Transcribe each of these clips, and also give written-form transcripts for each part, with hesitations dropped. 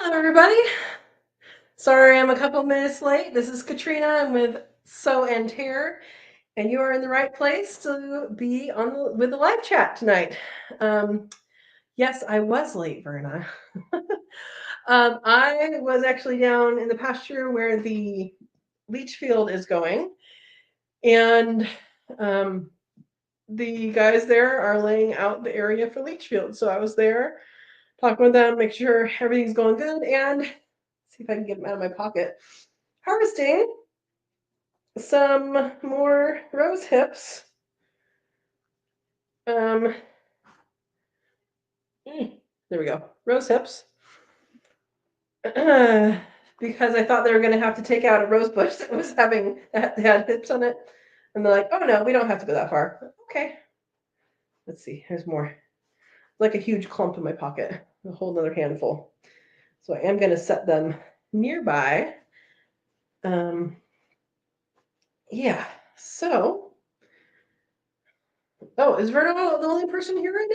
Hello, everybody. Sorry I'm a couple minutes late. This is Katrina. I'm with Sow and Tare, and you are in the right place to be with the live chat tonight. Um, yes, I was late, Verna. I was actually down in the pasture where the leach field is going, and um, the guys there are laying out the area for leach field. So I was there talking with them, make sure everything's going good, and see if I can get them out of my pocket. Harvesting some more rose hips. Um, there we go. Rose hips. Because I thought they were going to have to take out a rose bush that had hips on it. And they're like, oh no, we don't have to go that far. Okay. Let's see. There's more. Like a huge clump in my pocket. A whole other handful. So I am going to set them nearby. Yeah. So. Oh, is Verna the only person here right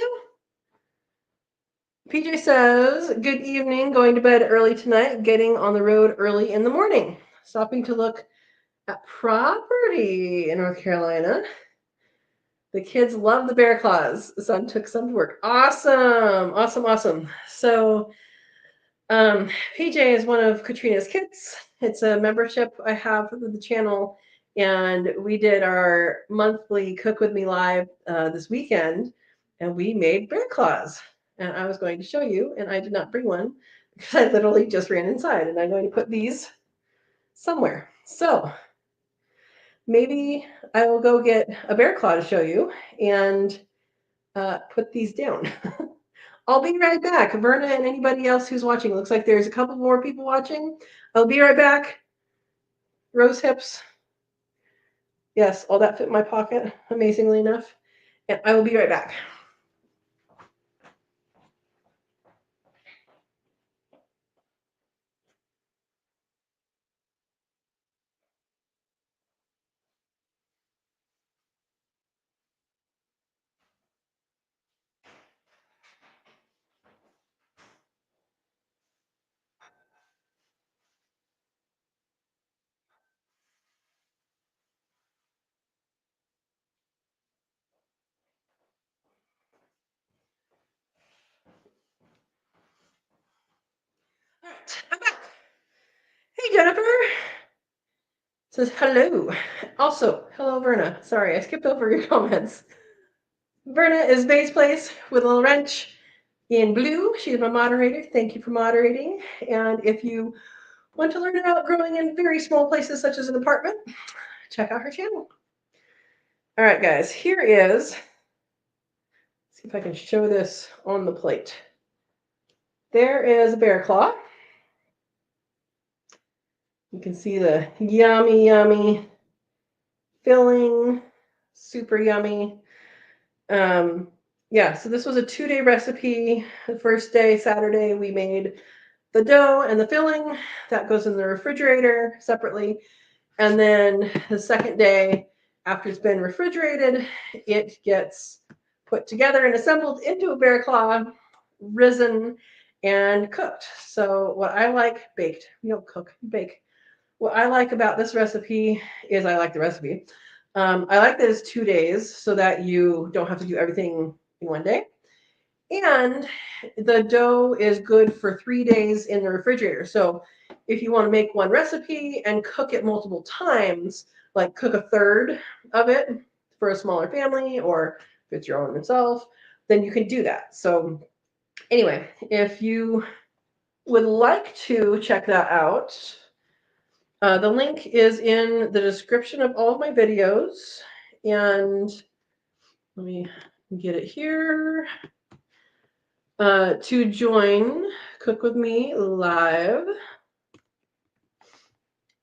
now? PJ says, good evening, going to bed early tonight, getting on the road early in the morning, stopping to look at property in North Carolina. The kids love the bear claws. The son took some to work. Awesome, awesome, awesome. So, PJ is one of Katrina's kids. It's a membership I have for the channel, and we did our monthly Cook With Me Live this weekend, and we made bear claws. And I was going to show you, and I did not bring one because I literally just ran inside, and I'm going to put these somewhere. So maybe I will go get a bear claw to show you and put these down. I'll be right back. Verna and anybody else who's watching. Looks like there's a couple more people watching. I'll be right back. Rose hips. Yes, all that fit in my pocket, amazingly enough. And I will be right back. All right, I'm back. Hey, Jennifer. Says hello. Also, hello, Verna. Sorry, I skipped over your comments. Verna is Bay's Place with a little wrench in blue. She's my moderator. Thank you for moderating. And if you want to learn about growing in very small places, such as an apartment, check out her channel. All right, guys, here is, see if I can show this on the plate. There is a bear claw. You can see the yummy, yummy filling, super yummy. Yeah, so this was a 2-day recipe. The first day, Saturday, we made the dough and the filling. That goes in the refrigerator separately. And then the second day, after it's been refrigerated, it gets put together and assembled into a bear claw, risen, and cooked. So what I like, baked, you don't cook, you bake. What I like about this recipe is I like the recipe. I like that it's 2 days so that you don't have to do everything in one day. And the dough is good for 3 days in the refrigerator. So if you want to make one recipe and cook it multiple times, like cook a third of it for a smaller family, or if it's your own yourself, then you can do that. So anyway, if you would like to check that out, the link is in the description of all of my videos. And let me get it here. To join Cook With Me live.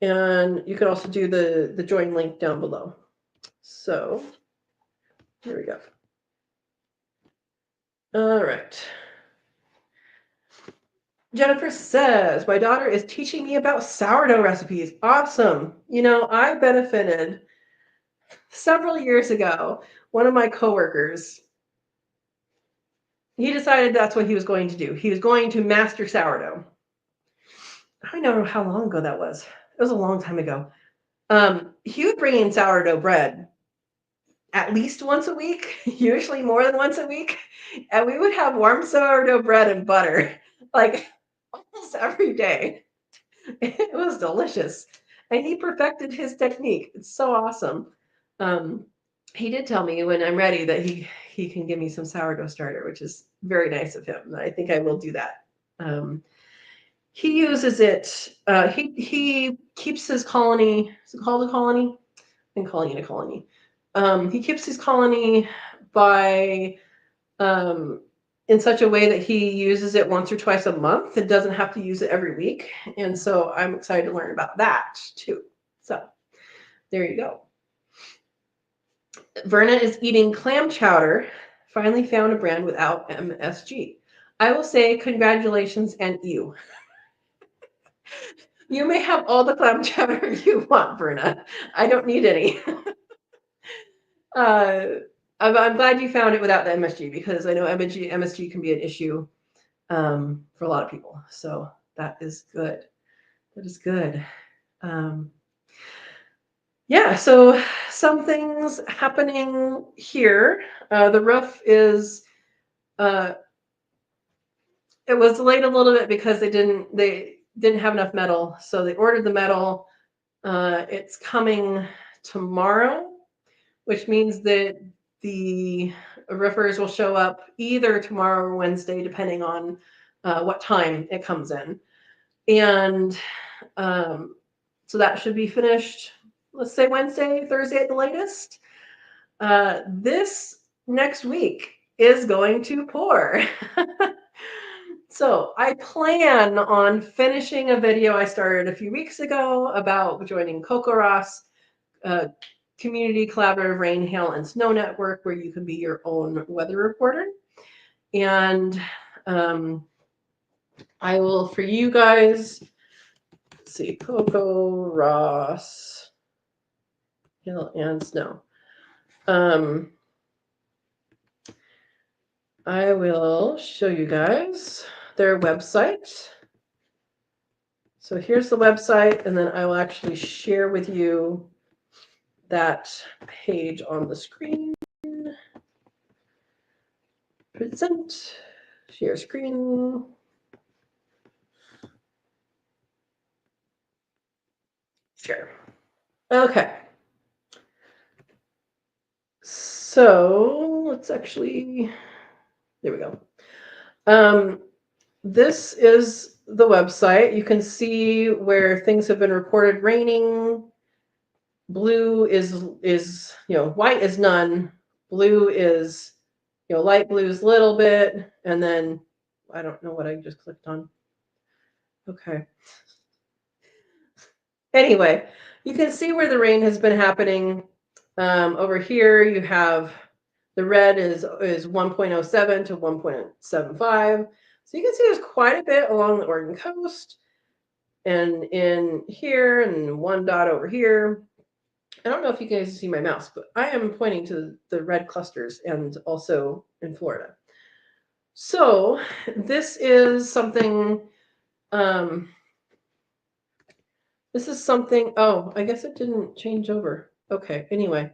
And you can also do the join link down below. So here we go. All right. Jennifer says, my daughter is teaching me about sourdough recipes. Awesome. You know, I benefited several years ago. One of my coworkers, he decided that's what he was going to do. He was going to master sourdough. I don't know how long ago that was. It was a long time ago. He would bring in sourdough bread at least once a week, usually more than once a week. And we would have warm sourdough bread and butter like almost every day. It was delicious. And he perfected his technique. It's so awesome. Um, he did tell me when I'm ready that he can give me some sourdough starter, which is very nice of him. I think I will do that. He uses it. He keeps his colony. Is it called a colony? I'm calling it a colony. He keeps his colony by in such a way that he uses it once or twice a month and doesn't have to use it every week. And so I'm excited to learn about that too. So there you go. Verna is eating clam chowder. Finally found a brand without MSG. I will say congratulations and you. You may have all the clam chowder you want, Verna. I don't need any. I'm glad you found it without the MSG because I know MSG can be an issue for a lot of people. So that is good. That is good. Yeah, so some things happening here. The roof is it was delayed a little bit because they didn't have enough metal, so they ordered the metal. It's coming tomorrow, which means that the roofers will show up either tomorrow or Wednesday, depending on what time it comes in. And so that should be finished, let's say Wednesday, Thursday at the latest. This next week is going to pour. So I plan on finishing a video I started a few weeks ago about joining CocoRoss, Community Collaborative Rain, Hail, and Snow Network, where you can be your own weather reporter. And I will, for you guys, let's see, CocoRoss, Hail, and Snow. I will show you guys their website. So here's the website, and then I will actually share with you that page on the screen. Present, share screen. Share. Okay. So let's actually, there we go. This is the website. You can see where things have been reported raining. Blue is white is none. Blue is light blue is a little bit, and then I don't know what I just clicked on. Okay. Anyway, you can see where the rain has been happening. Over here, you have the red is 1.07 to 1.75. So you can see there's quite a bit along the Oregon coast, and in here, and one dot over here. I don't know if you guys see my mouse, but I am pointing to the red clusters and also in Florida. So this is something, oh, I guess it didn't change over. Okay, anyway,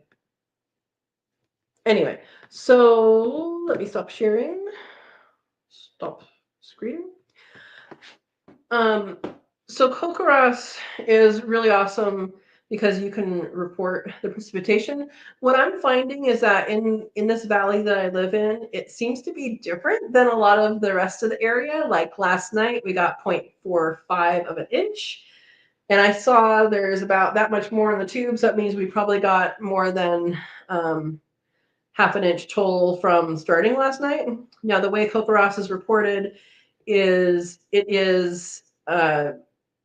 so let me stop sharing. Stop screen. So CocoRoss is really awesome because you can report the precipitation. What I'm finding is that in this valley that I live in, it seems to be different than a lot of the rest of the area. Like last night, we got 0.45 of an inch. And I saw there's about that much more in the tubes. That means we probably got more than half an inch total from starting last night. Now, the way CocoRoss is reported is it is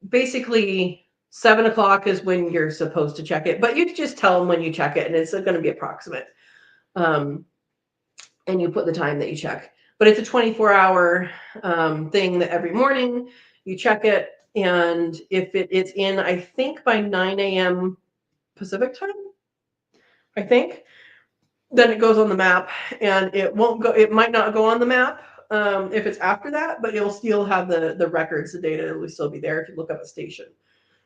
basically 7 o'clock is when you're supposed to check it, but you just tell them when you check it, and it's going to be approximate. And you put the time that you check. But it's a 24-hour thing that every morning you check it, and if it's in, I think by 9 a.m. Pacific time, I think, then it goes on the map, and it won't go. It might not go on the map if it's after that, but you'll still have the records, the data will still be there if you look up a station.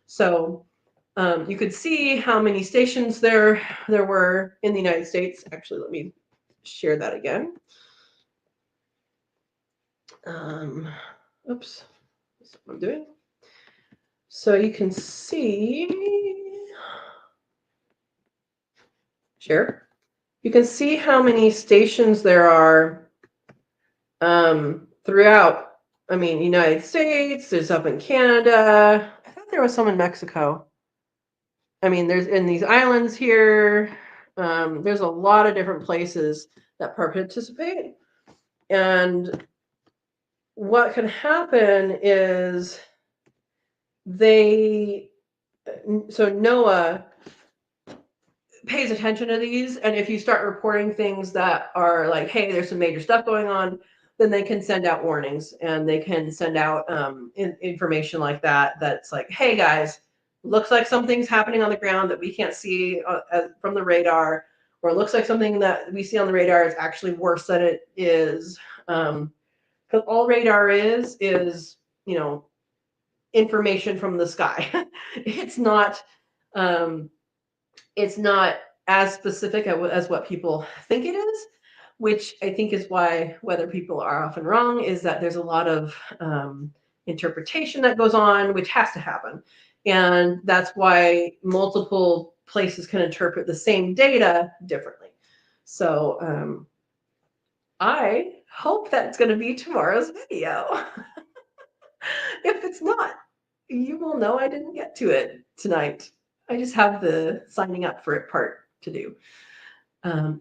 So you could see how many stations there were in the United States. Actually, let me share that again. Oops, that's what I'm doing. So you can see, share. You can see how many stations there are throughout. I mean, United States. There's up in Canada. I thought there was some in Mexico. I mean, there's in these islands here. There's a lot of different places that participate, and what can happen is NOAA pays attention to these, and if you start reporting things that are like, hey, there's some major stuff going on, then they can send out warnings, and they can send out information like that that's like, hey guys, looks like something's happening on the ground that we can't see from the radar, or it looks like something that we see on the radar is actually worse than it is, because all radar is information from the sky. It's not as specific as what people think it is, which I think is why weather people are often wrong, is that there's a lot of interpretation that goes on, which has to happen. And that's why multiple places can interpret the same data differently. So I hope that's going to be tomorrow's video. If it's not, you will know I didn't get to it tonight. I just have the signing up for it part to do.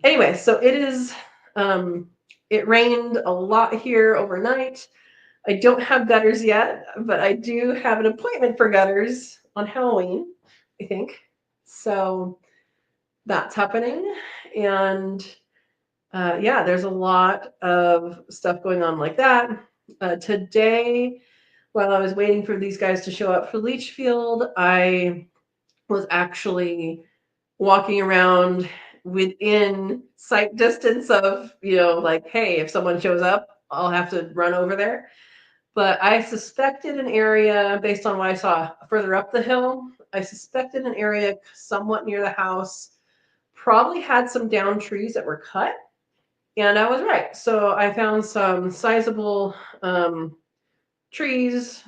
Anyway, so it is, it rained a lot here overnight. I don't have gutters yet, but I do have an appointment for gutters on Halloween, I think. So that's happening. And yeah, there's a lot of stuff going on like that. Today, while I was waiting for these guys to show up for leach field, I was actually walking around within sight distance of, like, hey, if someone shows up, I'll have to run over there. But I suspected an area, based on what I saw further up the hill, I suspected an area somewhat near the house probably had some down trees that were cut. And I was right. So I found some sizable trees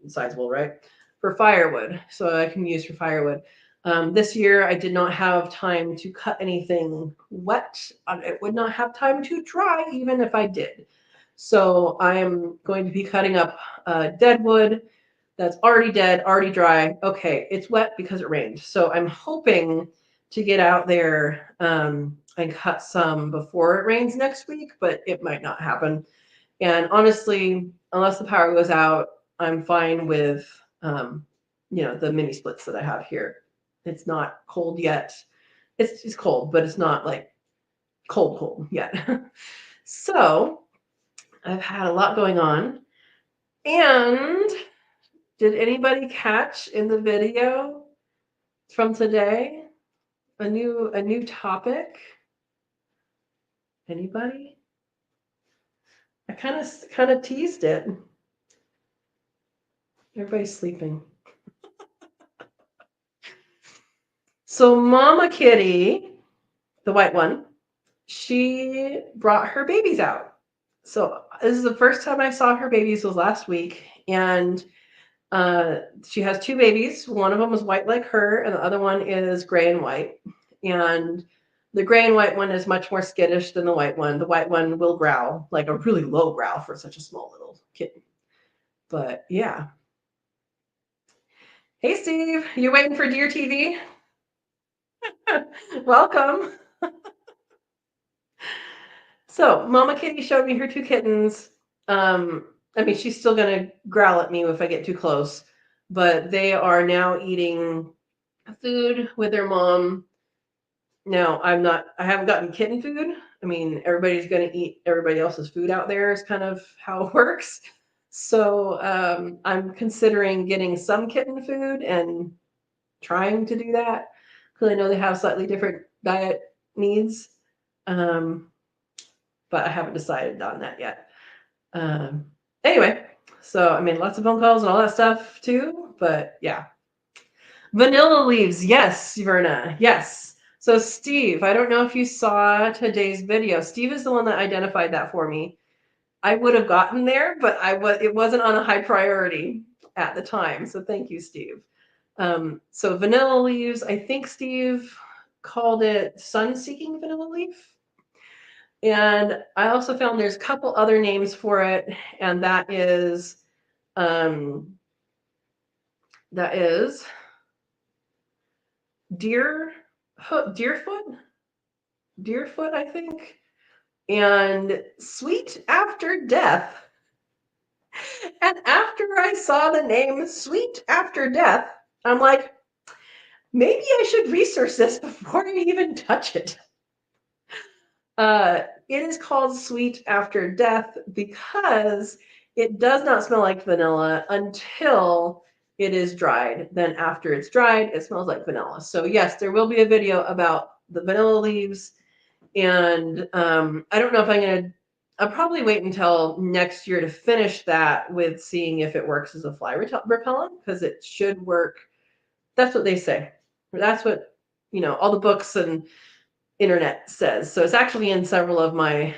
sizable, right? For firewood. So I can use for firewood. This year, I did not have time to cut anything wet. It would not have time to dry, even if I did. So I am going to be cutting up dead wood that's already dead, already dry. Okay, it's wet because it rained. So I'm hoping to get out there and cut some before it rains next week, but it might not happen. And honestly, unless the power goes out, I'm fine with the mini splits that I have here. It's not cold yet. It's cold, but it's not like cold yet. So I've had a lot going on. And did anybody catch in the video from today a new topic? Anybody? I kind of teased it. Everybody's sleeping. So Mama Kitty, the white one, she brought her babies out. So this is the first time I saw her babies was last week, and she has two babies. One of them is white like her, and the other one is gray and white. And the gray and white one is much more skittish than the white one. The white one will growl, like a really low growl for such a small little kitten. But yeah. Hey, Steve, you waiting for Deer TV? Welcome. So Mama Kitty showed me her two kittens. I mean, she's still going to growl at me if I get too close, but they are now eating food with their mom. Now, I haven't gotten kitten food. I mean, everybody's going to eat everybody else's food out there is kind of how it works. So I'm considering getting some kitten food and trying to do that because I know they have slightly different diet needs. But I haven't decided on that yet. Anyway, so I made lots of phone calls and all that stuff too. But yeah. Vanilla leaves. Yes, Verna. Yes. So Steve, I don't know if you saw today's video. Steve is the one that identified that for me. I would have gotten there, but it wasn't on a high priority at the time. So thank you, Steve. So vanilla leaves, I think Steve called it sun-seeking vanilla leaf. And I also found there's a couple other names for it, and that is deerfoot, I think, and sweet after death. And after I saw the name Sweet After Death, I'm like, maybe I should research this before I even touch it. It is called Sweet After Death because it does not smell like vanilla until it is dried. Then after it's dried, it smells like vanilla. So yes, there will be a video about the vanilla leaves. And I don't know if I'll probably wait until next year to finish that with seeing if it works as a fly repellent, because it should work. That's what they say. That's what, all the books and internet says. So it's actually in several of my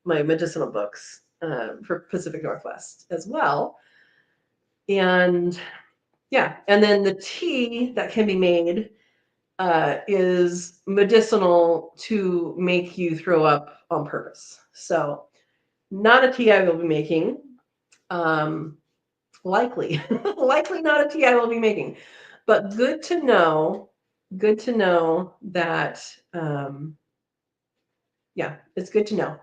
my medicinal books for Pacific Northwest as well. And yeah, and then the tea that can be made is medicinal to make you throw up on purpose. So not a tea I will be making. Likely not a tea I will be making, but good to know that, yeah, it's good to know.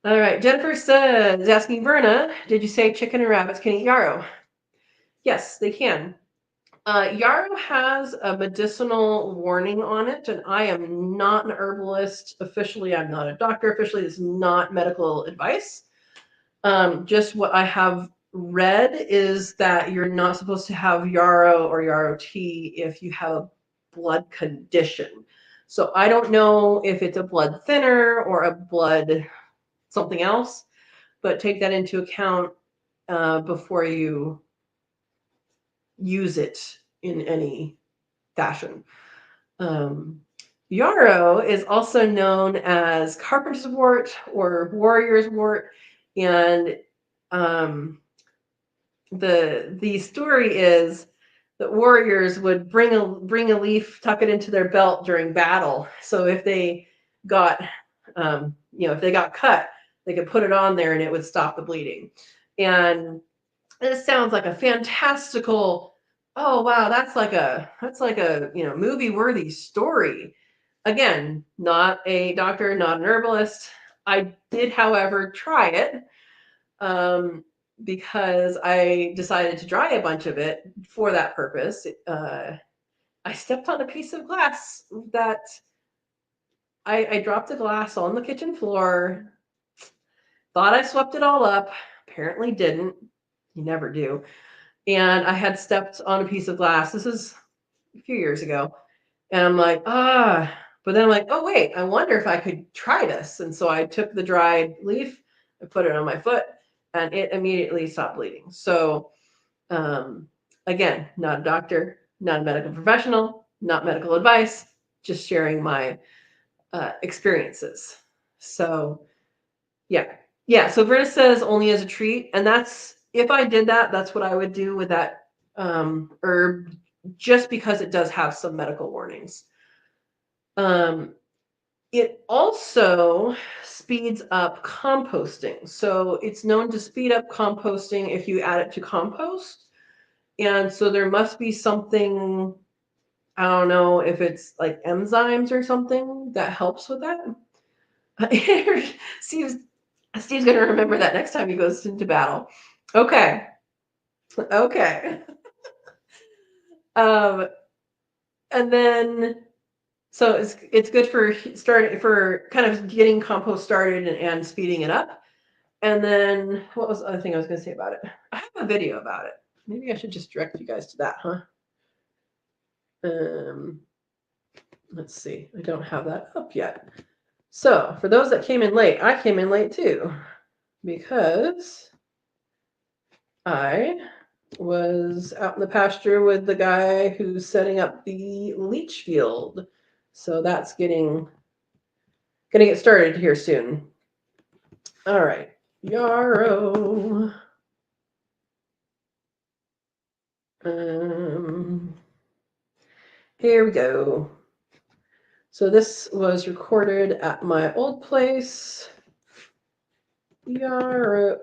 All right. Jennifer says, asking Verna, did you say chicken and rabbits can eat yarrow? Yes, they can. Yarrow has a medicinal warning on it, and I am not an herbalist. Officially, I'm not a doctor. Officially, it's not medical advice. Just what I have read is that you're not supposed to have yarrow or yarrow tea if you have a blood condition. So I don't know if it's a blood thinner or a blood something else, but take that into account before you use it in any fashion. Yarrow is also known as carpenter's wort or warrior's wort, and the story is that warriors would bring a leaf, tuck it into their belt during battle. So if they got if they got cut, they could put it on there and it would stop the bleeding. And this sounds like a fantastical, oh wow, that's like a movie worthy story. Again, not a doctor, not an herbalist. I did, however, try it because I decided to dry a bunch of it for that purpose. I stepped on a piece of glass that I dropped the glass on the kitchen floor, thought I swept it all up, apparently didn't. You never do. And I had stepped on a piece of glass. This is a few years ago. And I'm like, but then I'm like, oh, wait, I wonder if I could try this. And so I took the dried leaf, I put it on my foot, and it immediately stopped bleeding. So again, not a doctor, not a medical professional, not medical advice, just sharing my experiences. So yeah. So Verna says only as a treat, and that's, if I did that, that's what I would do with that herb, just because it does have some medical warnings. It also speeds up composting. So it's known to speed up composting if you add it to compost. And so there must be something, I don't know if it's like enzymes or something that helps with that. Steve's going to remember that next time he goes into battle. Okay. And then, so it's good for kind of getting compost started and speeding it up. And then what was the other thing I was going to say about it? I have a video about it. Maybe I should just direct you guys to that, huh? Let's see. I don't have that up yet. So for those that came in late, I came in late too, because I was out in the pasture with the guy who's setting up the leach field. So that's gonna get started here soon. All right, yarrow. Here we go. So this was recorded at my old place. Yarrow.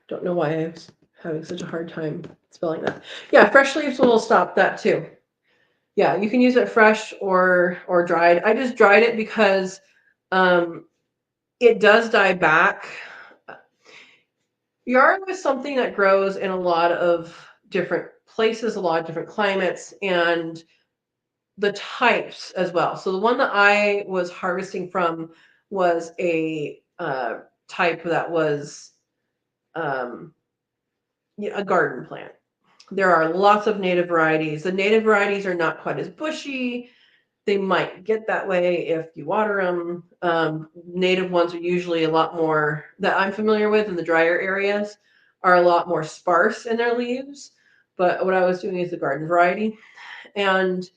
Don't know why I was having such a hard time spelling that. Yeah, fresh leaves will stop that too. Yeah, you can use it fresh or dried. I just dried it because it does die back. Yarrow is something that grows in a lot of different places, a lot of different climates, and the types as well. So the one that I was harvesting from was a type that was a garden plant. There are lots of native varieties. The native varieties are not quite as bushy. They might get that way if you water them. Native ones are usually a lot more, that I'm familiar with in the drier areas, are a lot more sparse in their leaves. But what I was doing is the garden variety. And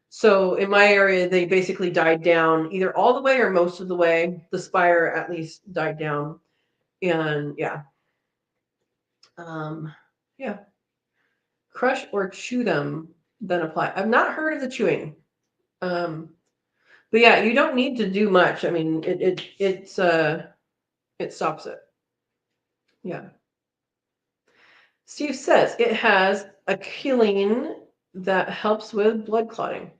so in my area, they basically died down either all the way or most of the way. The spire at least died down. And yeah. Yeah. Crush or chew them, then apply. I've not heard of the chewing. But yeah, you don't need to do much. I mean, it stops it. Yeah. Steve says it has a cheline that helps with blood clotting.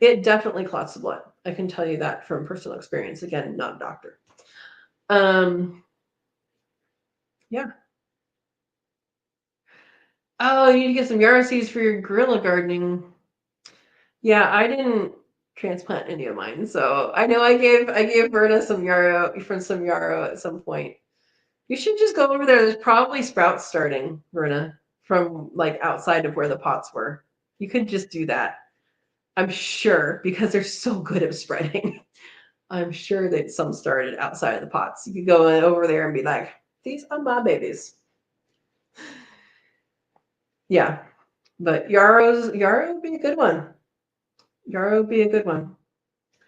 It definitely clots the blood. I can tell you that from personal experience. Again, not a doctor. Yeah. Oh, you need to get some yarrow seeds for your guerrilla gardening. Yeah, I didn't transplant any of mine, so I know I gave Verna some yarrow at some point. You should just go over there. There's probably sprouts starting, Verna, from like outside of where the pots were. You could just do that. I'm sure, because they're so good at spreading. I'm sure that some started outside of the pots. You could go over there and be like, these are my babies. Yeah. But yarrow would be a good one. Yarrow would be a good one.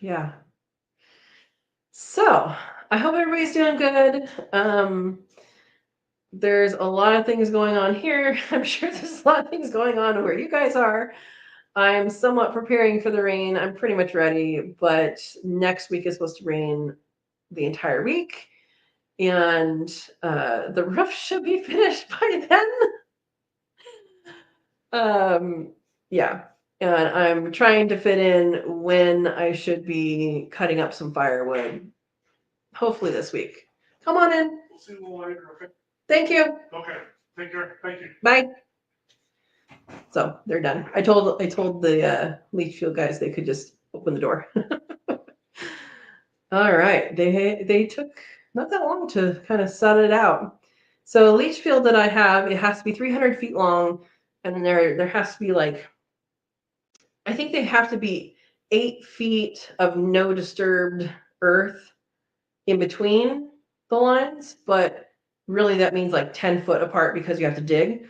Yeah. So I hope everybody's doing good. There's a lot of things going on here. I'm sure there's a lot of things going on where you guys are. I'm somewhat preparing for the rain. I'm pretty much ready, but next week is supposed to rain the entire week, and the roof should be finished by then. Yeah, and I'm trying to fit in when I should be cutting up some firewood. Hopefully this week. Come on in. We'll see you later, okay? Thank you. Okay, take care, thank you. Bye. So they're done. I told the leach field guys they could just open the door. All right, they took not that long to kind of set it out. So the leach field that I have, it has to be 300 feet long, and then there has to be like, I think they have to be 8 feet of no disturbed earth in between the lines, but really that means like 10 foot apart because you have to dig.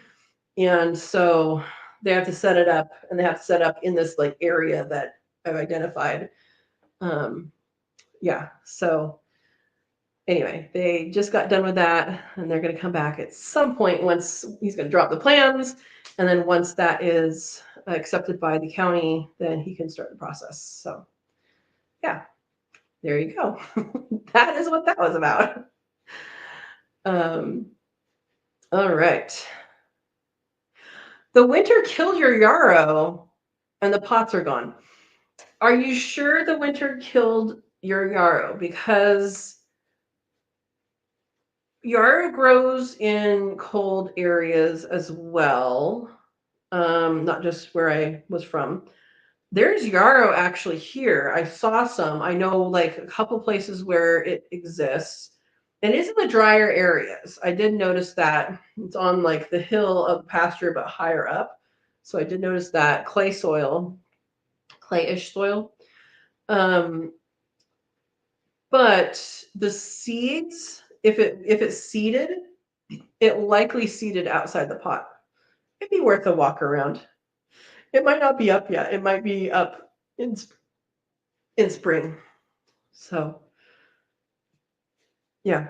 And so they have to set it up, and they have to set up in this like area that I've identified. Yeah. So anyway, they just got done with that, and they're going to come back at some point once he's going to drop the plans. And then once that is accepted by the county, then he can start the process. So yeah, there you go. That is what that was about. All right. The winter killed your yarrow and the pots are gone. Are you sure the winter killed your yarrow? Because yarrow grows in cold areas as well, not just where I was from. There's yarrow actually here. I saw some. I know like a couple places where it exists. And it's in the drier areas. I did notice that it's on like the hill of pasture, but higher up. So I did notice that clay soil. clayish soil. But the seeds, if it's seeded, it likely seeded outside the pot. It'd be worth a walk around. It might not be up yet. It might be up in spring. So, yeah.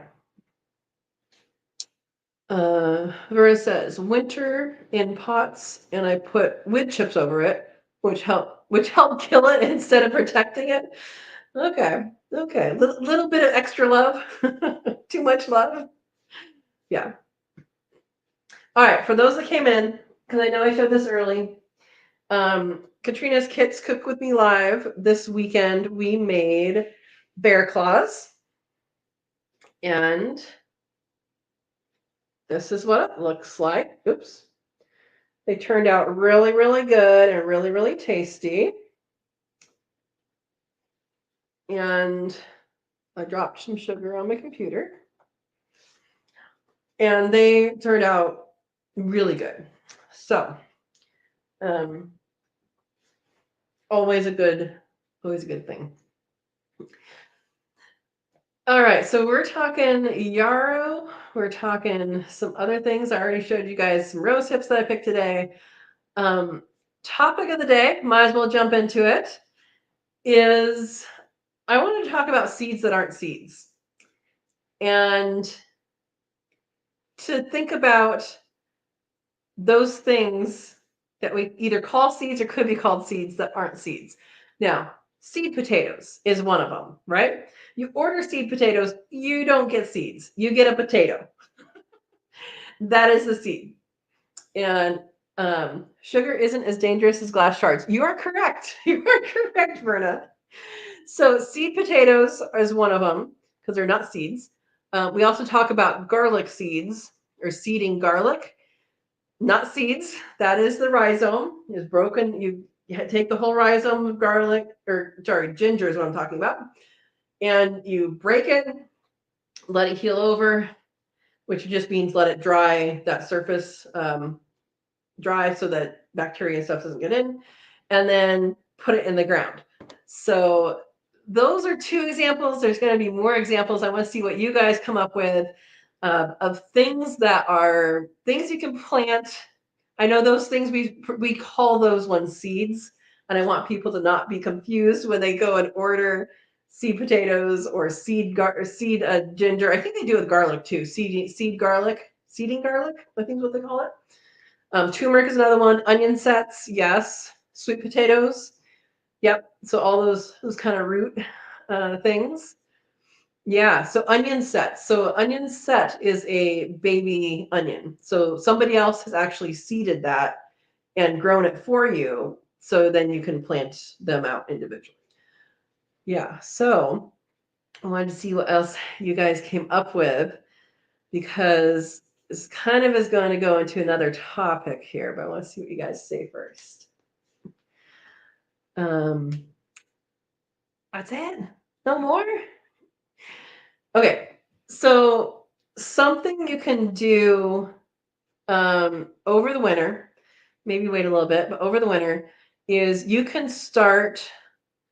Vera says winter in pots, and I put wood chips over it, which help kill it instead of protecting it. Okay. Little bit of extra love. Too much love. Yeah. All right. For those that came in, because I know I showed this early, Katrina's Kits Cook With Me Live this weekend. We made bear claws, and this is what it looks like. Oops. They turned out really, really good and really, really tasty. And I dropped some sugar on my computer. And they turned out really good. So, always a good thing. All right, so we're talking yarrow. We're talking some other things. I already showed you guys some rose hips that I picked today. Topic of the day, might as well jump into it, is I want to talk about seeds that aren't seeds. And to think about those things that we either call seeds or could be called seeds that aren't seeds. Now, seed potatoes is one of them, right? You order seed potatoes, you don't get seeds. You get a potato. That is the seed. And sugar isn't as dangerous as glass shards. You are correct. You are correct, Verna. So seed potatoes is one of them because they're not seeds. We also talk about garlic seeds or seeding garlic. Not seeds. That is the rhizome. Is broken. You take the whole rhizome of garlic, or sorry, ginger is what I'm talking about, and you break it, let it heal over, which just means let it dry, that surface dry so that bacteria and stuff doesn't get in, and then put it in the ground. So those are two examples. There's going to be more examples. I want to see what you guys come up with of things that are things you can plant. I know those things we call those ones seeds, and I want people to not be confused when they go and order seed potatoes or seed ginger. I think they do with garlic too. Seeding garlic. I think is what they call it. Turmeric is another one. Onion sets, yes. Sweet potatoes, yep. So all those kind of root things. Yeah, so onion set. So onion set is a baby onion. So somebody else has actually seeded that and grown it for you. So then you can plant them out individually. Yeah, so I wanted to see what else you guys came up with because this kind of is going to go into another topic here, but I want to see what you guys say first. That's it? No more? Okay, so something you can do over the winter, maybe wait a little bit, but over the winter is you can start,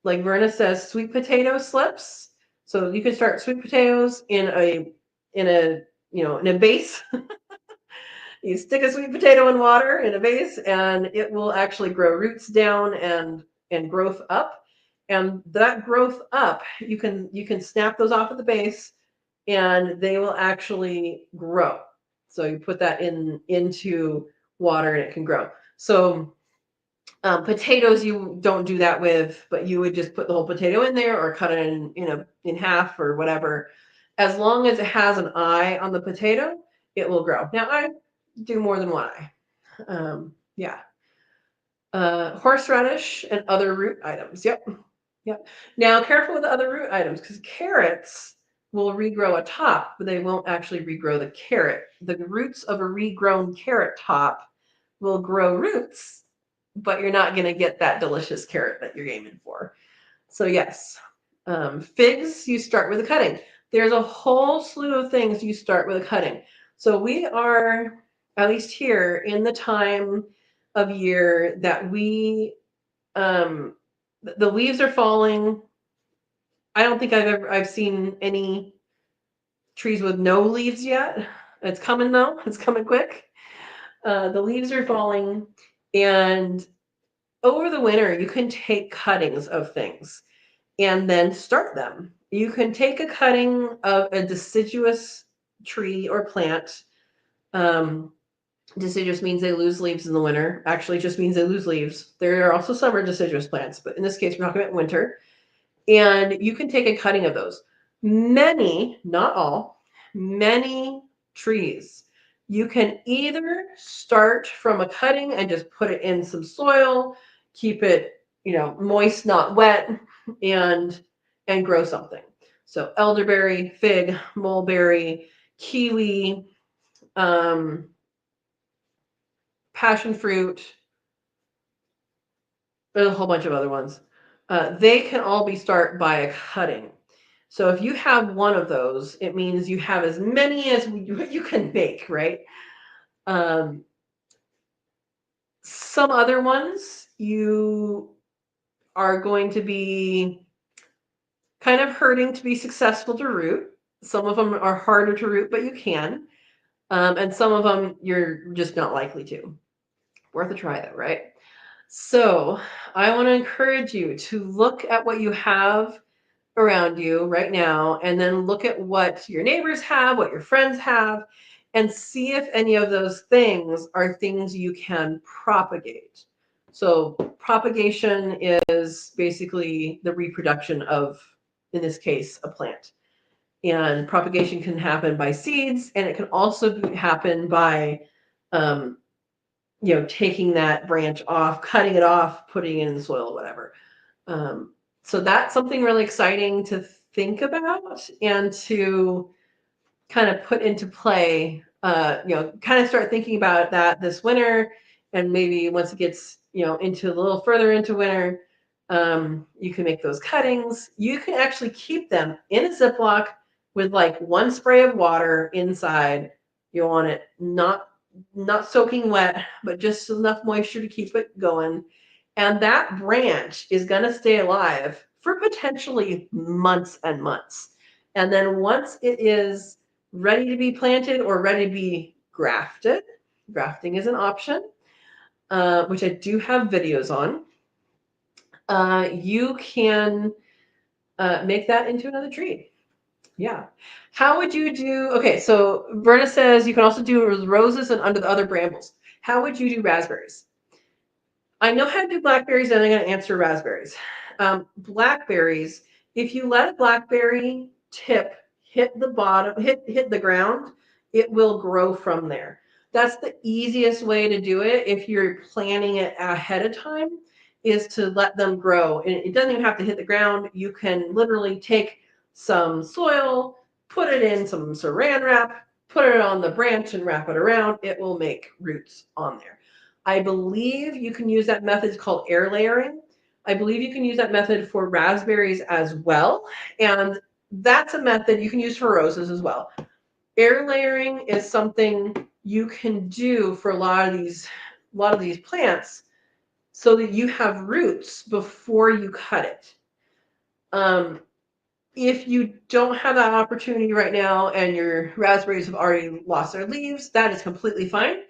like Verna says, sweet potato slips. So you can start sweet potatoes in a vase. You stick a sweet potato in water in a vase, and it will actually grow roots down and growth up. And that growth up, you can snap those off of the base, and they will actually grow. So you put that into water, and it can grow. So potatoes you don't do that with, but you would just put the whole potato in there or cut it in half or whatever. As long as it has an eye on the potato, it will grow. Now I do more than one eye. Yeah. Horseradish and other root items. Yep. Now careful with the other root items because carrots will regrow a top, but they won't actually regrow the carrot. The roots of a regrown carrot top will grow roots, but you're not going to get that delicious carrot that you're aiming for. So yes, figs, you start with a cutting. There's a whole slew of things you start with a cutting. So we are, at least here, in the time of year that we The leaves are falling. I don't think I've seen any trees with no leaves yet. It's coming though. It's coming quick. The leaves are falling, and over the winter, you can take cuttings of things and then start them. You can take a cutting of a deciduous tree or plant. Deciduous means they lose leaves in the winter. Actually, it just means they lose leaves. There are also summer deciduous plants, but in this case, we're talking about winter. And you can take a cutting of those. Many, not all, many trees. You can either start from a cutting and just put it in some soil, keep it, moist, not wet, and grow something. So elderberry, fig, mulberry, kiwi, passion fruit, there's a whole bunch of other ones. They can all be start by a cutting. So if you have one of those, it means you have as many as you can make, right? Some other ones you are going to be kind of hurting to be successful to root. Some of them are harder to root, but you can. And some of them you're just not likely to. Worth a try though, right? So I want to encourage you to look at what you have around you right now, and then look at what your neighbors have, what your friends have, and see if any of those things are things you can propagate. So propagation is basically the reproduction of, in this case, a plant. And propagation can happen by seeds, and it can also happen by taking that branch off, cutting it off, putting it in the soil, whatever. So that's something really exciting to think about and to kind of put into play. Kind of start thinking about that this winter, and maybe once it gets into a little further into winter, you can make those cuttings. You can actually keep them in a Ziploc with like one spray of water inside. You want it not soaking wet, but just enough moisture to keep it going. And that branch is going to stay alive for potentially months and months. And then once it is ready to be planted or ready to be grafted, grafting is an option, which I do have videos on. You can make that into another tree. Yeah. How would you do? Okay, so Berna says you can also do roses and under the other brambles. How would you do raspberries? I know how to do blackberries, and I'm going to answer raspberries. Blackberries, if you let a blackberry tip hit the bottom, hit the ground, it will grow from there. That's the easiest way to do it if you're planning it ahead of time, is to let them grow. And it doesn't even have to hit the ground. You can literally take some soil, put it in some saran wrap, put it on the branch and wrap it around. It will make roots on there. I believe you can use that method. It's called air layering. I believe you can use that method for raspberries as well. And that's a method you can use for roses as well. Air layering is something you can do for a lot of these plants so that you have roots before you cut it. If you don't have that opportunity right now and your raspberries have already lost their leaves, that is completely fine.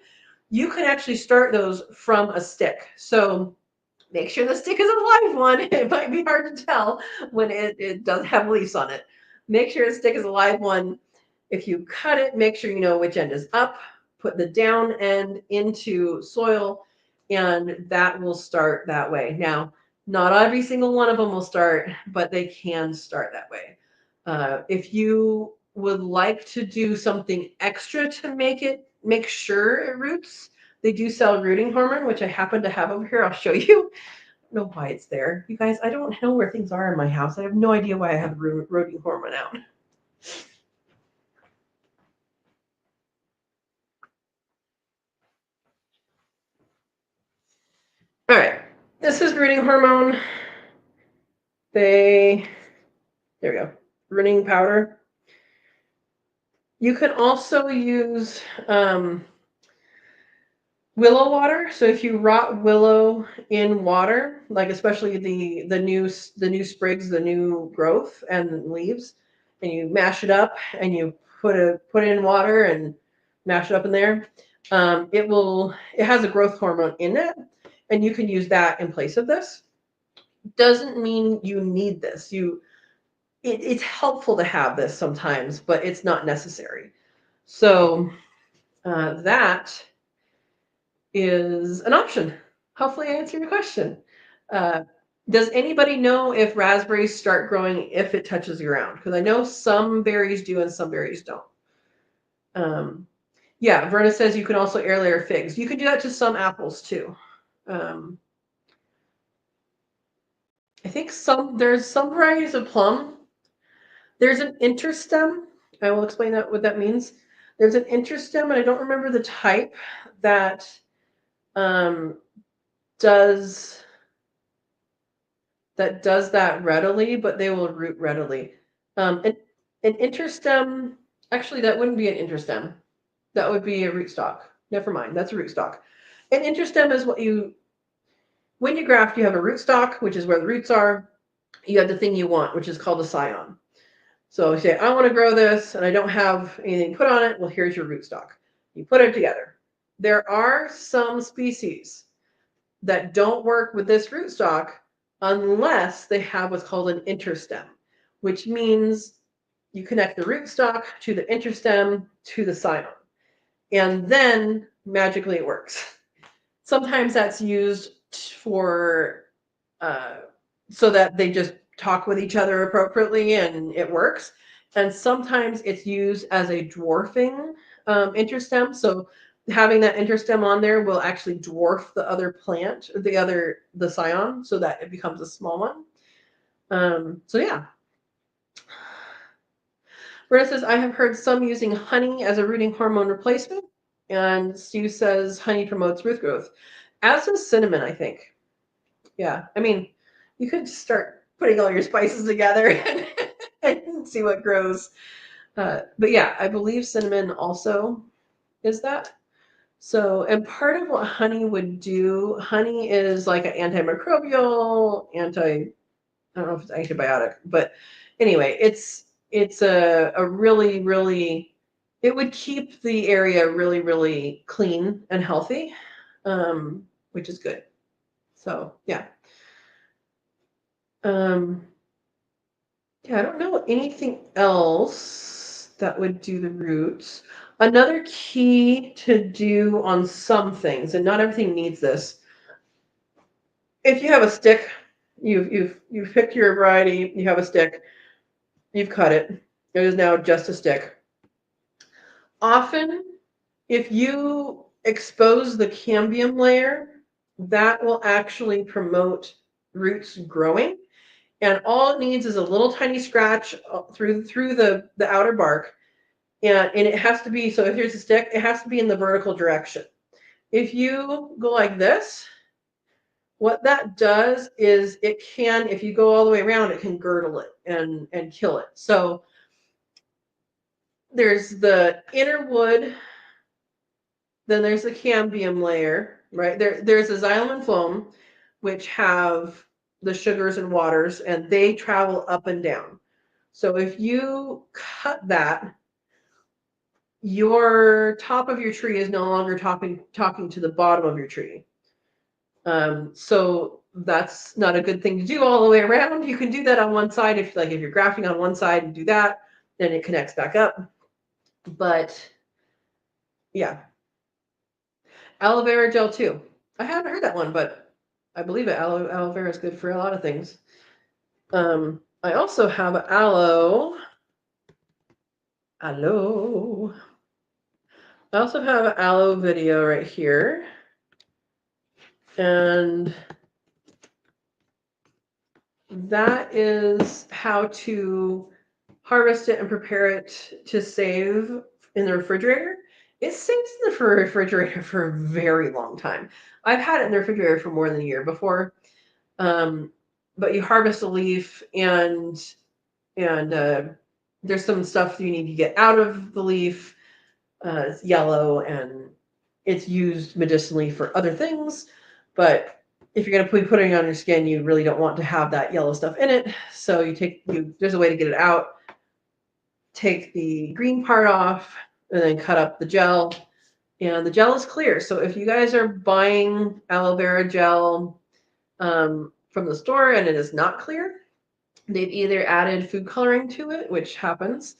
You can actually start those from a stick. So make sure the stick is a live one. It might be hard to tell when it does have leaves on it. Make sure the stick is a live one. If you cut it, make sure you know which end is up. Put the down end into soil, and that will start that way. Now, not every single one of them will start, but they can start that way. If you would like to do something extra to make sure it roots, they do sell rooting hormone, which I happen to have over here. I'll show you. I don't know why it's there. You guys, I don't know where things are in my house. I have no idea why I have rooting hormone out. All right, this is rooting hormone. There we go, rooting powder. You can also use willow water. So if you rot willow in water, like especially the new sprigs, the new growth and leaves, and you mash it up and you put it in water and mash it up in there, it has a growth hormone in it, and you can use that in place of this. Doesn't mean you need this. It's helpful to have this sometimes, but it's not necessary. So that is an option. Hopefully, I answered your question. Does anybody know if raspberries start growing if it touches the ground? Because I know some berries do and some berries don't. Yeah, Verna says you can also air layer figs. You can do that to some apples too. I think there's some varieties of plum. There's an interstem. I will explain what that means. There's an interstem, and I don't remember the type that does that readily, but they will root readily. An interstem, actually, that wouldn't be an interstem. That would be a rootstock. Never mind, that's a rootstock. An interstem is when you graft, you have a rootstock, which is where the roots are. You have the thing you want, which is called a scion. So you say, I want to grow this, and I don't have anything put on it. Well, here's your rootstock. You put it together. There are some species that don't work with this rootstock unless they have what's called an interstem, which means you connect the rootstock to the interstem to the scion, and then magically it works. Sometimes that's used for so that they just talk with each other appropriately and it works. And sometimes it's used as a dwarfing interstem. So having that interstem on there will actually dwarf the other plant, the scion, so that it becomes a small one. So yeah. Rita says, I have heard some using honey as a rooting hormone replacement. And Stu says honey promotes root growth. As does cinnamon, I think. Yeah. I mean, you could start putting all your spices together and see what grows. But yeah, I believe cinnamon also is that. So, and part of what honey would do, honey is like an antimicrobial, I don't know if it's antibiotic, but anyway, it's a really, really, it would keep the area really, really clean and healthy, which is good. So yeah. Yeah, I don't know anything else that would do the roots. Another key to do on some things, and not everything needs this. If you have a stick, you've picked your variety, you have a stick, you've cut it. It is now just a stick. Often, if you expose the cambium layer, that will actually promote roots growing. And all it needs is a little tiny scratch through the outer bark. And it has to be, so if here's a stick, it has to be in the vertical direction. If you go like this, what that does is it can, if you go all the way around, it can girdle it and kill it. So there's the inner wood, then there's the cambium layer, right? There's a xylem and phloem, which have the sugars and waters, and they travel up and down. So if you cut that, your top of your tree is no longer talking to the bottom of your tree. So that's not a good thing to do all the way around. You can do that on one side if you're grafting on one side and do that, then it connects back up. But yeah. Aloe vera gel too. I haven't heard that one, but I believe it. Aloe vera is good for a lot of things. I also have aloe. Aloe. I also have an aloe video right here. And that is how to harvest it and prepare it to save in the refrigerator. It stays in the refrigerator for a very long time. I've had it in the refrigerator for more than a year before. But you harvest a leaf and there's some stuff you need to get out of the leaf. It's yellow and it's used medicinally for other things, but if you're going to be putting it on your skin, you really don't want to have that yellow stuff in it. So there's a way to get it out. Take the green part off and then cut up the gel. And the gel is clear. So if you guys are buying aloe vera gel from the store and it is not clear, they've either added food coloring to it, which happens,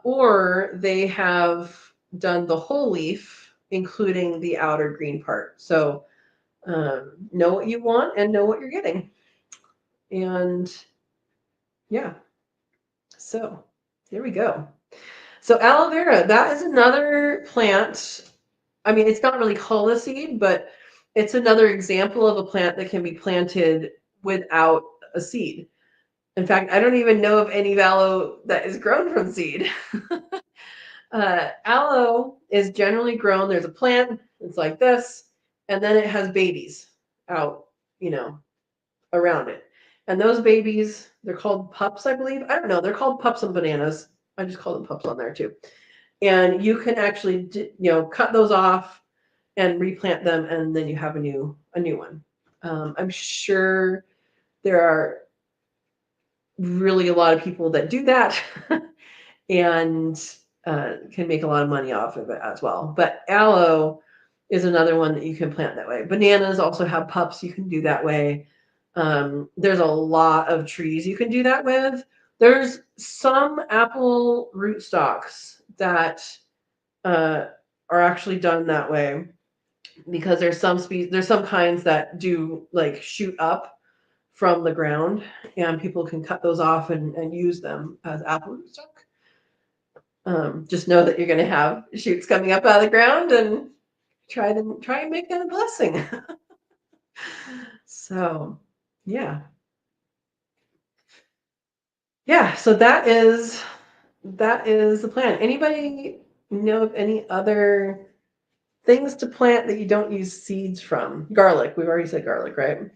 or they have done the whole leaf, including the outer green part. So know what you want and know what you're getting. And yeah, so there we go. So aloe vera, that is another plant. I mean, it's not really called a seed, but it's another example of a plant that can be planted without a seed. In fact, I don't even know of any aloe that is grown from seed. Aloe is generally grown. There's a plant. It's like this, and then it has babies out, around it. And those babies, they're called pups, I believe. I don't know. They're called pups on bananas. I just call them pups on there too. And you can actually, cut those off and replant them, and then you have a new one. I'm sure there are really a lot of people that do that and can make a lot of money off of it as well. But aloe is another one that you can plant that way. Bananas also have pups you can do that way. There's a lot of trees you can do that with. There's some apple rootstocks that are actually done that way because there's some kinds that do like shoot up from the ground, and people can cut those off and use them as apple rootstock. Just know that you're going to have shoots coming up out of the ground, and try and make that a blessing. So, yeah. So that is the plan. Anybody know of any other things to plant that you don't use seeds from? Garlic. We've already said garlic, right?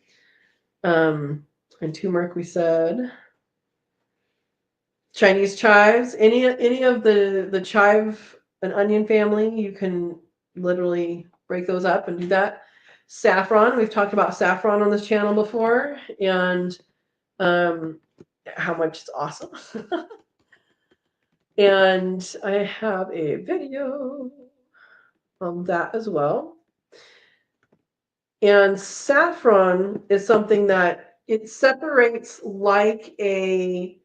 And turmeric we said. Chinese chives. Any of the chive and onion family, you can literally break those up and do that. Saffron. We've talked about saffron on this channel before, and how much it's awesome. And I have a video on that as well. And saffron is something that it separates like a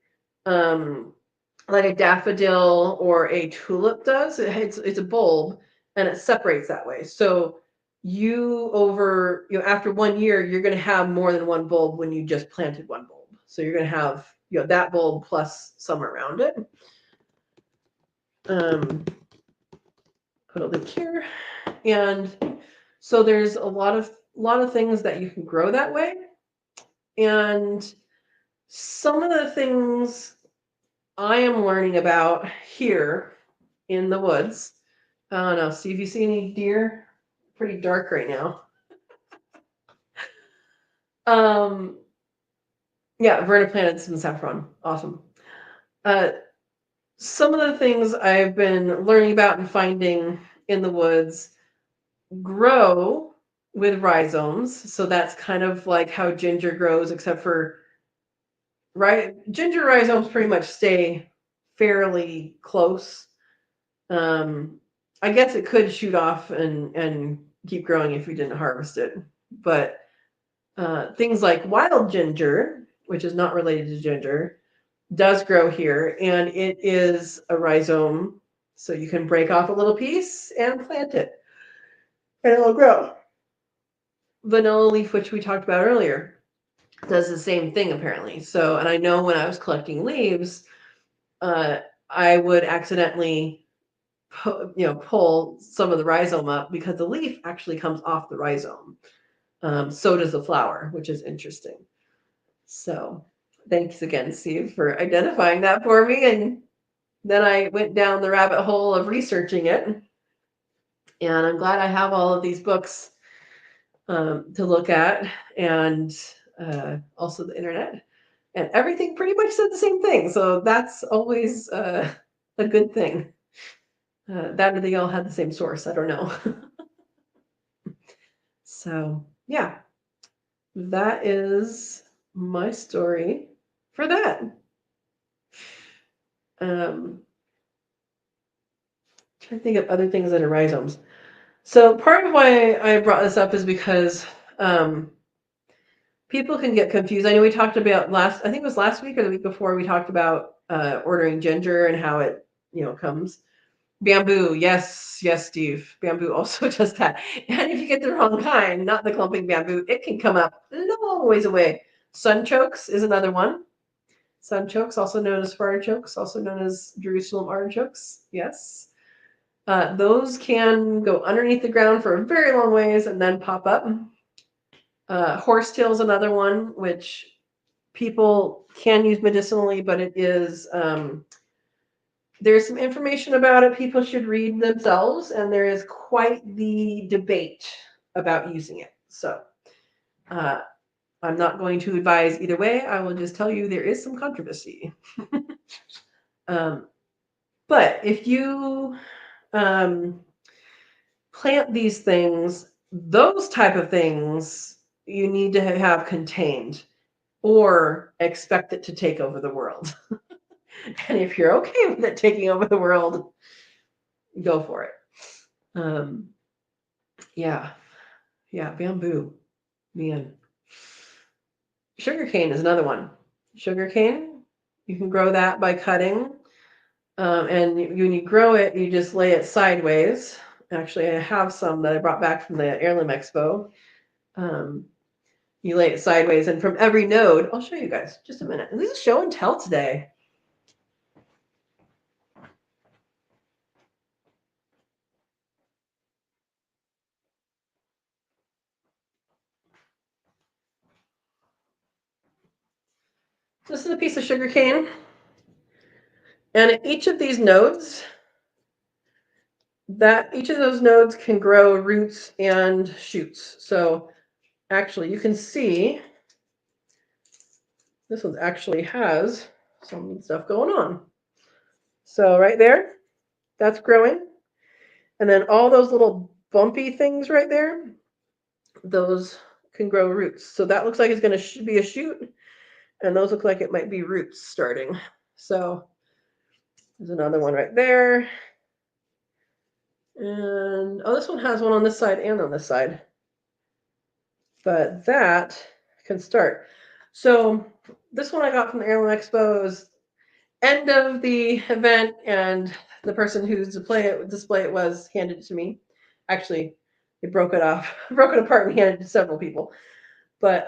daffodil or a tulip does. It's a bulb, and it separates that way. So after 1 year, you're going to have more than one bulb when you just planted one bulb. So you're going to have that bulb plus some around it. Put a link here, and so there's a lot of things that you can grow that way, and some of the things I am learning about here in the woods. I don't know. See if you see any deer. Pretty dark right now. Yeah, Verna planted some saffron. Awesome. Some of the things I've been learning about and finding in the woods grow with rhizomes. So that's kind of like how ginger grows, except for ginger rhizomes pretty much stay fairly close. I guess it could shoot off and keep growing if we didn't harvest it. But things like wild ginger, which is not related to ginger, does grow here, and it is a rhizome. So you can break off a little piece and plant it, and it'll grow. Vanilla leaf, which we talked about earlier, does the same thing apparently. So, and I know when I was collecting leaves, I would accidentally pull some of the rhizome up because the leaf actually comes off the rhizome. So does the flower, which is interesting. So thanks again, Steve, for identifying that for me. And then I went down the rabbit hole of researching it. And I'm glad I have all of these books to look at, and also the internet. And everything pretty much said the same thing. So that's always a good thing. That or they all had the same source. I don't know. So yeah, that is my story for that. Trying to think of other things that are rhizomes. So part of why I brought this up is because people can get confused. I know we talked about I think it was last week or the week before, we talked about ordering ginger and how it, comes. Bamboo, yes, Steve. Bamboo also does that. And if you get the wrong kind, not the clumping bamboo, it can come up a long ways away. Sunchokes is another one. Sunchokes, also known as artichokes, also known as Jerusalem artichokes. Yes. Those can go underneath the ground for a very long ways and then pop up. Horsetail is another one, which people can use medicinally, but it is, there's some information about it people should read themselves, and there is quite the debate about using it. So I'm not going to advise either way. I will just tell you there is some controversy. But if you plant these things, those type of things you need to have contained or expect it to take over the world. And if you're okay with it taking over the world, go for it. Yeah, bamboo, man. Sugarcane is another one. Sugarcane, you can grow that by cutting. And when you grow it, you just lay it sideways. Actually, I have some that I brought back from the Heirloom Expo. You lay it sideways, and from every node, I'll show you guys just a minute. This is show and tell today. This is a piece of sugar cane. And at each of these nodes, each of those nodes can grow roots and shoots. So actually, you can see this one actually has some stuff going on. So right there, that's growing. And then all those little bumpy things right there, those can grow roots. So that looks like it's going to be a shoot. And those look like it might be roots starting. So there's another one right there. And this one has one on this side and on this side. But that can start. So this one I got from the Heirloom Expo. Was end of the event, and the person whose display it was handed it to me. Actually, they broke it apart and handed it to several people. But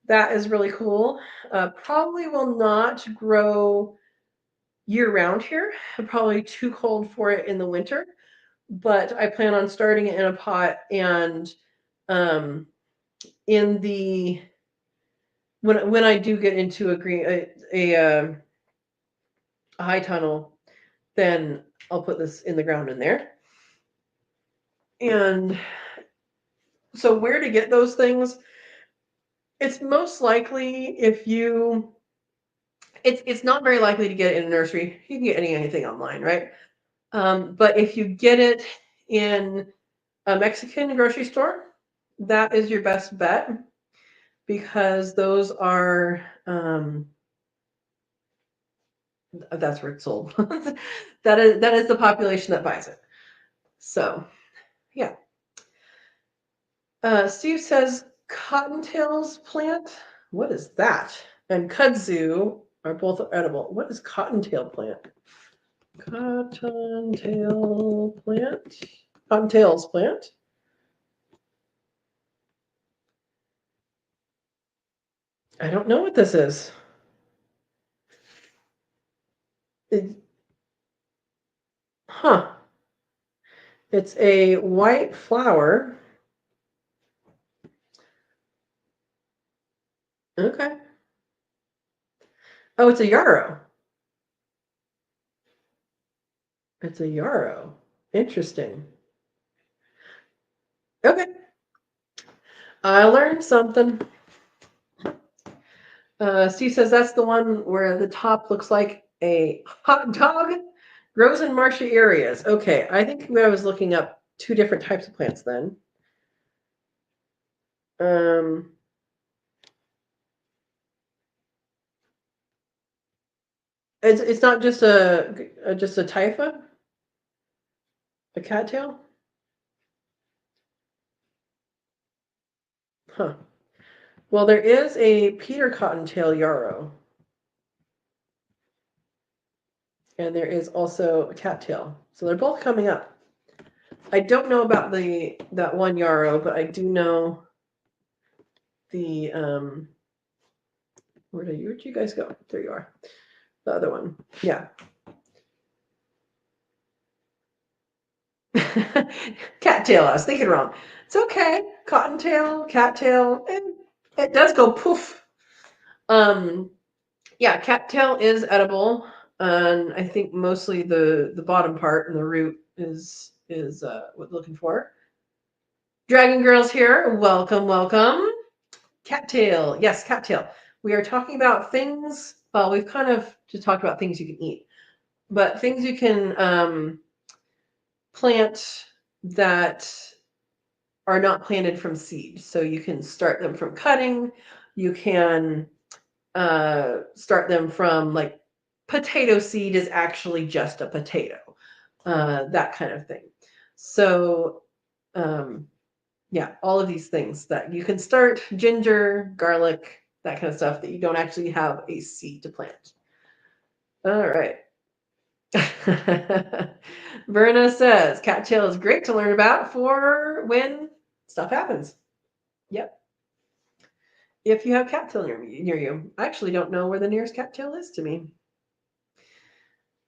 that is really cool. Probably will not grow year round here. Probably too cold for it in the winter. But I plan on starting it in a pot, and in the when I do get into a high tunnel, then I'll put this in the ground in there. And so where to get those things? It's most likely it's not very likely to get it in a nursery. You can get anything online, right? But if you get it in a Mexican grocery store, that is your best bet, because those are that's where it's sold. that is the population that buys it. So yeah. Steve says cottontails plant. What is that? And kudzu are both edible. What is cottontail plant? Cottontail plant. Cottontails plant. I don't know what this is. Huh. It's a white flower. Okay. Oh, it's a yarrow. It's a yarrow. Interesting. Okay. I learned something. Steve says that's the one where the top looks like a hot dog. Grows in marshy areas. Okay, I think I was looking up two different types of plants then. It's not just a typha, a cattail. Huh. Well, there is a Peter Cottontail yarrow, and there is also a cattail. So they're both coming up. I don't know about that one yarrow, but I do know the where'd you guys go? There you are. The other one. Yeah. Cattail, I was thinking wrong. It's okay. Cottontail, cattail, and it does go poof. Yeah, cattail is edible, and I think mostly the bottom part and the root is what we're looking for. Dragon Girl's here. Welcome, welcome. Cattail. Yes, cattail. We are talking about things. Well, we've kind of just talked about things you can eat, but things you can plant that are not planted from seed. So you can start them from cutting. You can start them from, like, potato seed is actually just a potato, that kind of thing. So yeah, all of these things that you can start, ginger, garlic, that kind of stuff that you don't actually have a seed to plant. All right. Verna says cattail is great to learn about for when stuff happens. Yep. If you have cattail near you. I actually don't know where the nearest cattail is to me.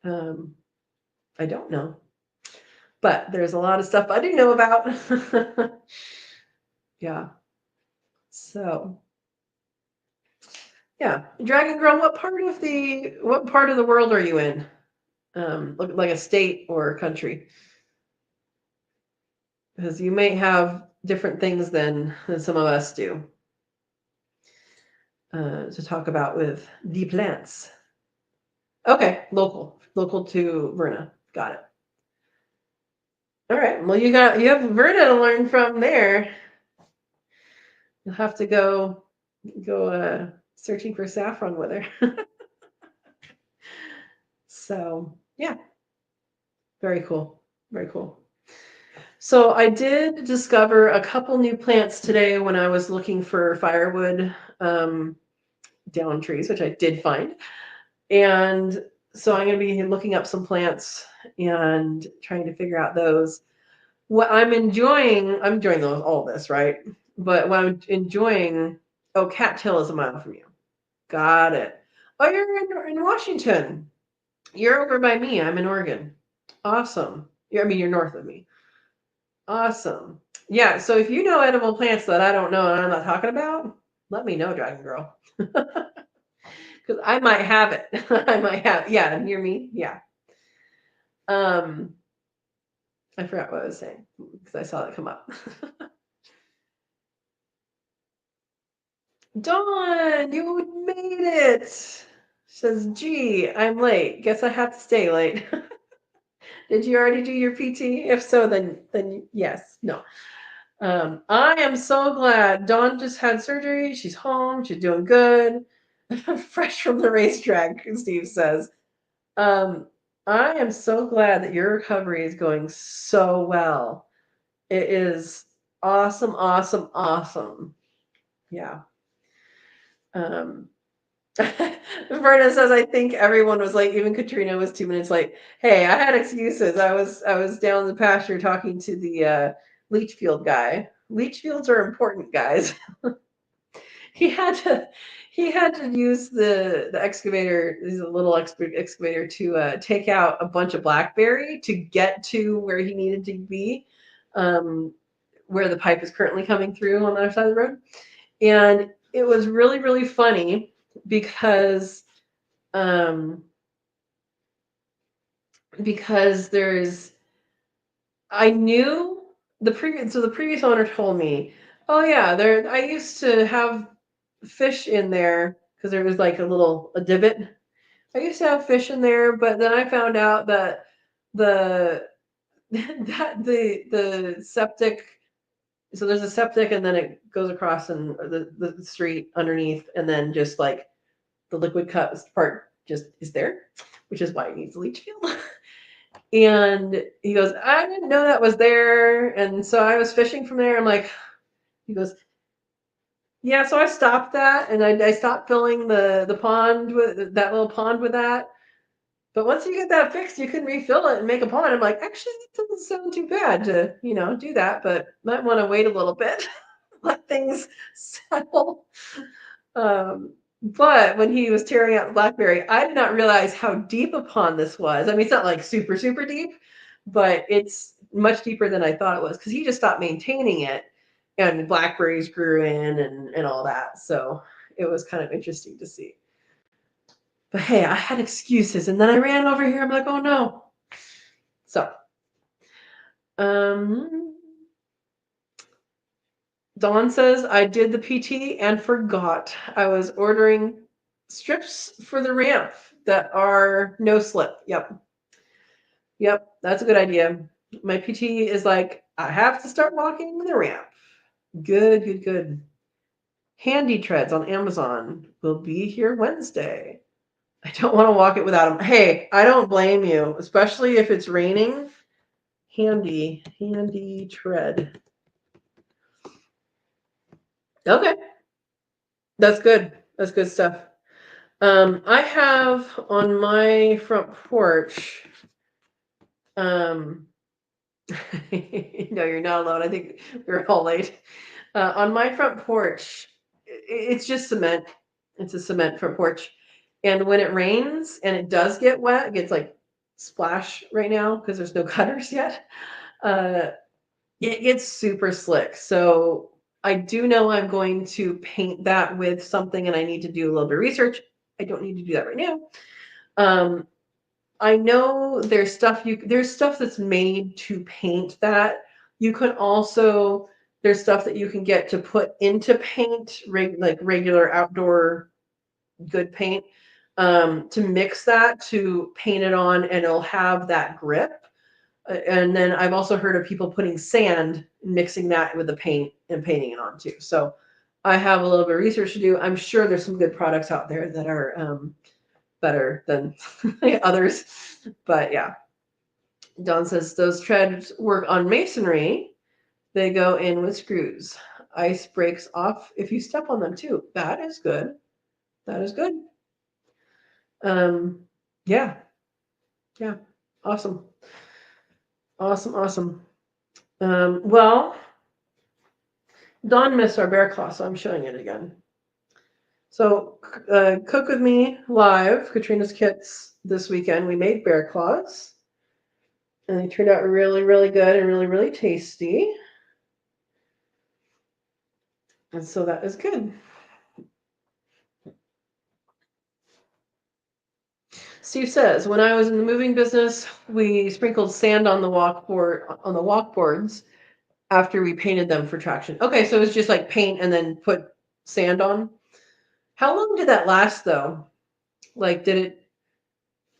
I don't know. But there's a lot of stuff I do know about. Yeah. So yeah. Dragon Girl, what part of the world are you in? Like a state or a country? Because you may have different things than some of us do to talk about with the plants. Okay, local to Verna. Got it. All right. Well, you have Verna to learn from there. You'll have to go searching for saffron with her. So yeah, very cool. Very cool. So I did discover a couple new plants today when I was looking for firewood down trees, which I did find. And so I'm going to be looking up some plants and trying to figure out those. What I'm enjoying all this, right? But what I'm enjoying, cattail is a mile from you. Got it. Oh, you're in Washington. You're over by me. I'm in Oregon. Awesome. You're north of me. Awesome. Yeah, so if you know edible plants that I don't know and I'm not talking about, let me know, Dragon Girl. Because I might have it. Yeah, near me. Yeah. I forgot what I was saying because I saw that come up. Dawn, you made it. Says, gee, I'm late. Guess I have to stay late. Did you already do your PT? If so, then yes. No. I am so glad. Dawn just had surgery. She's home. She's doing good. Fresh from the racetrack, Steve says. I am so glad that your recovery is going so well. It is awesome, awesome, awesome. Yeah. Verna says, I think everyone was late. Even Katrina was 2 minutes late. Hey, I had excuses. I was down in the pasture talking to the leach field guy. Leach fields are important, guys. he had to use the excavator, this little excavator, to take out a bunch of blackberry to get to where he needed to be, where the pipe is currently coming through on the other side of the road. And it was really, really funny because I knew the previous owner told me, oh yeah, I used to have fish in there because there was like a divot. I used to have fish in there, but then I found out that the septic So there's a septic, and then it goes across and the street underneath, and then just like the liquid cut part just is there, which is why it needs a leach field. And he goes, I didn't know that was there, and so I was fishing from there. I'm like, he goes, yeah, so I stopped that, and I stopped filling the pond with that little pond with that. But once you get that fixed, you can refill it and make a pond. I'm like, actually, that doesn't sound too bad to, do that, but might want to wait a little bit, let things settle. But when he was tearing out the blackberry, I did not realize how deep a pond this was. I mean, it's not like super, super deep, but it's much deeper than I thought it was because he just stopped maintaining it and blackberries grew in and all that. So it was kind of interesting to see. But hey, I had excuses, and then I ran over here. I'm like, oh no. So, Dawn says, I did the PT and forgot. I was ordering strips for the ramp that are no slip. Yep. Yep. That's a good idea. My PT is like, I have to start walking the ramp. Good, good, good. Handy treads on Amazon will be here Wednesday. I don't want to walk it without them. Hey, I don't blame you, especially if it's raining. Handy tread. Okay. That's good. That's good stuff. I have on my front porch, no, you're not alone. I think we're all late. On my front porch, it's just cement. It's a cement front porch. And when it rains and it does get wet, it gets like splash right now because there's no gutters yet. It gets super slick. So I do know I'm going to paint that with something, and I need to do a little bit of research. I don't need to do that right now. I know there's stuff that's made to paint that. You can also there's stuff that you can get to put into paint, like regular outdoor good paint, to mix that to paint it on, and it'll have that grip. And then I've also heard of people putting sand, mixing that with the paint and painting it on too. So I have a little bit of research to do. I'm sure there's some good products out there that are better than others. But yeah, Don says those treads work on masonry. They go in with screws. Ice breaks off if you step on them too. That is good. That is good. Yeah. Yeah. Awesome. Awesome. Well, Dawn missed our bear claw, so I'm showing it again. So, Cook With Me Live, Katrina's Kits this weekend, we made bear claws. And they turned out really, really good and really, really tasty. And so that is good. Steve says, when I was in the moving business, we sprinkled sand on the walkboards after we painted them for traction. Okay, so it was just like paint and then put sand on. How long did that last though? Like, did it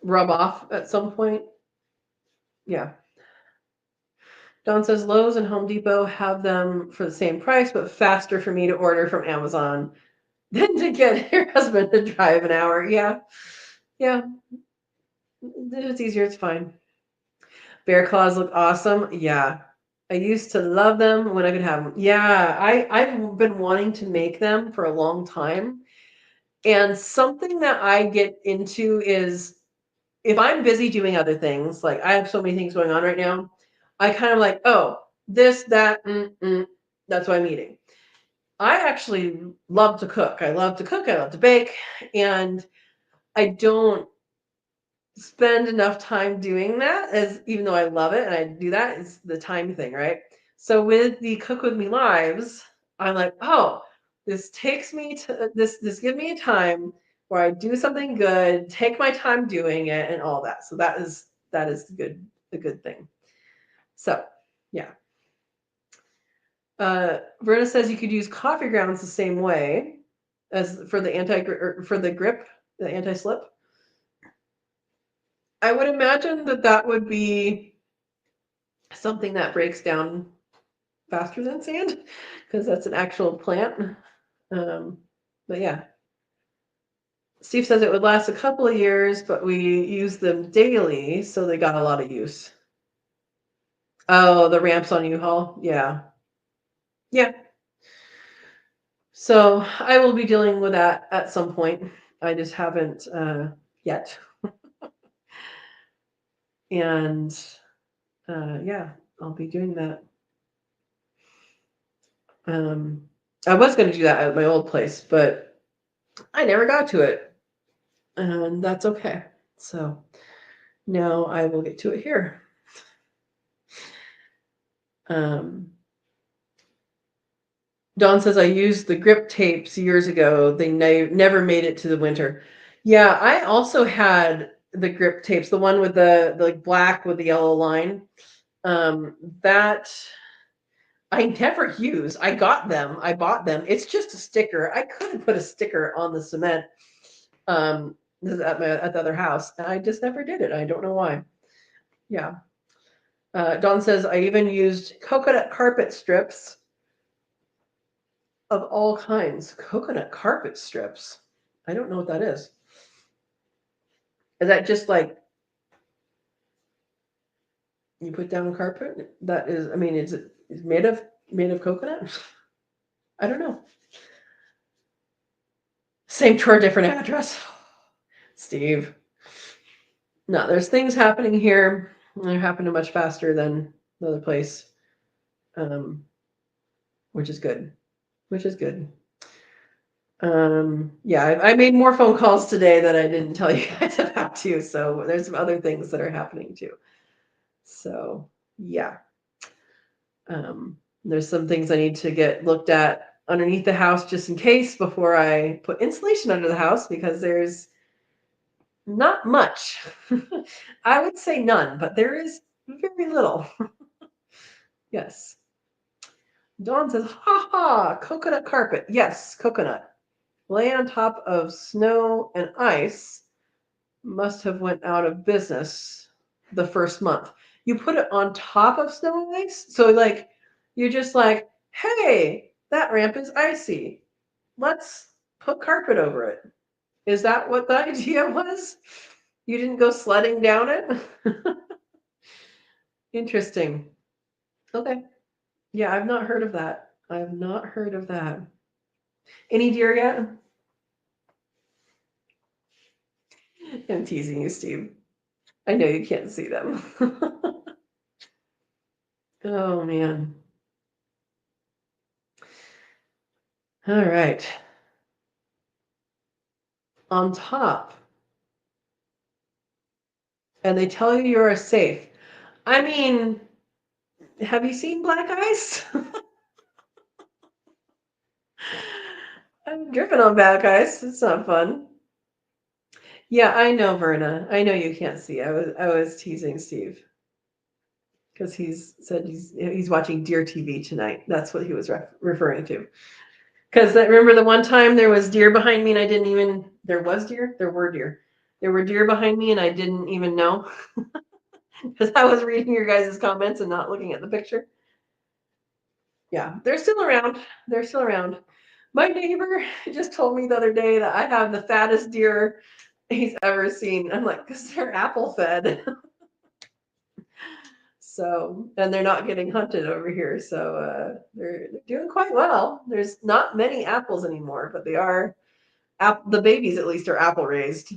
rub off at some point? Yeah. Don says Lowe's and Home Depot have them for the same price, but faster for me to order from Amazon than to get your husband to drive an hour. Yeah. Yeah. It's easier. It's fine. Bear claws look awesome. Yeah. I used to love them when I could have them. Yeah. I've been wanting to make them for a long time. And something that I get into is if I'm busy doing other things, like I have so many things going on right now, I kind of like, oh, this, that, that's what I'm eating. I actually love to cook. I love to bake, and I don't spend enough time doing that, as even though I love it and I do that, it's the time thing, right? So with the Cook With Me lives, I'm like, oh, this takes me to this gives me a time where I do something good, take my time doing it and all that. So that is the good thing. So yeah. Verna says you could use coffee grounds the same way as for the grip, the anti-slip. I would imagine that would be something that breaks down faster than sand because that's an actual plant. But yeah. Steve says it would last a couple of years, but we use them daily, so they got a lot of use. Oh, the ramps on U-Haul? Yeah. Yeah. So I will be dealing with that at some point. I just haven't yet. And yeah, I'll be doing that. I was going to do that at my old place, but I never got to it. And that's okay. So now I will get to it here. Dawn says, I used the grip tapes years ago. They never made it to the winter. Yeah, I also had the grip tapes, the one with the like black with the yellow line. That I never use. I got them. I bought them. It's just a sticker. I could have put a sticker on the cement at the other house. And I just never did it. I don't know why. Yeah. Dawn says, I even used coconut carpet strips of all kinds. Coconut carpet strips. I don't know what that is. Is that just like you put down carpet? That is, I mean, is it made of coconut? I don't know. Same tour, different address. Steve. No, there's things happening here. They're happening much faster than the other place, which is good. Which is good. Yeah, I made more phone calls today that I didn't tell you guys about too. So there's some other things that are happening too. So yeah, there's some things I need to get looked at underneath the house just in case before I put insulation under the house because there's not much. I would say none, but there is very little. Yes. Dawn says, ha ha, coconut carpet. Yes, coconut. Lay on top of snow and ice. Must have went out of business the first month. You put it on top of snow and ice? So like, you're just like, hey, that ramp is icy. Let's put carpet over it. Is that what the idea was? You didn't go sledding down it? Interesting. Okay. Yeah, I've not heard of that. I've not heard of that. Any deer yet? I'm teasing you, Steve. I know you can't see them. Oh, man. All right. On top. And they tell you you're safe. I mean, have you seen black ice? I've driven on black ice. It's not fun. Yeah, I know, Verna. I know you can't see. I was teasing Steve because he's said he's watching deer TV tonight. That's what he was referring to. Because remember the one time there was deer behind me and I didn't even. There was deer. There were deer. There were deer behind me and I didn't even know because I was reading your guys' comments and not looking at the picture. Yeah, they're still around. They're still around. My neighbor just told me the other day that I have the fattest deer he's ever seen. I'm like, because they're apple fed. So, and they're not getting hunted over here. So they're doing quite well. There's not many apples anymore, but they are, the babies at least are apple raised.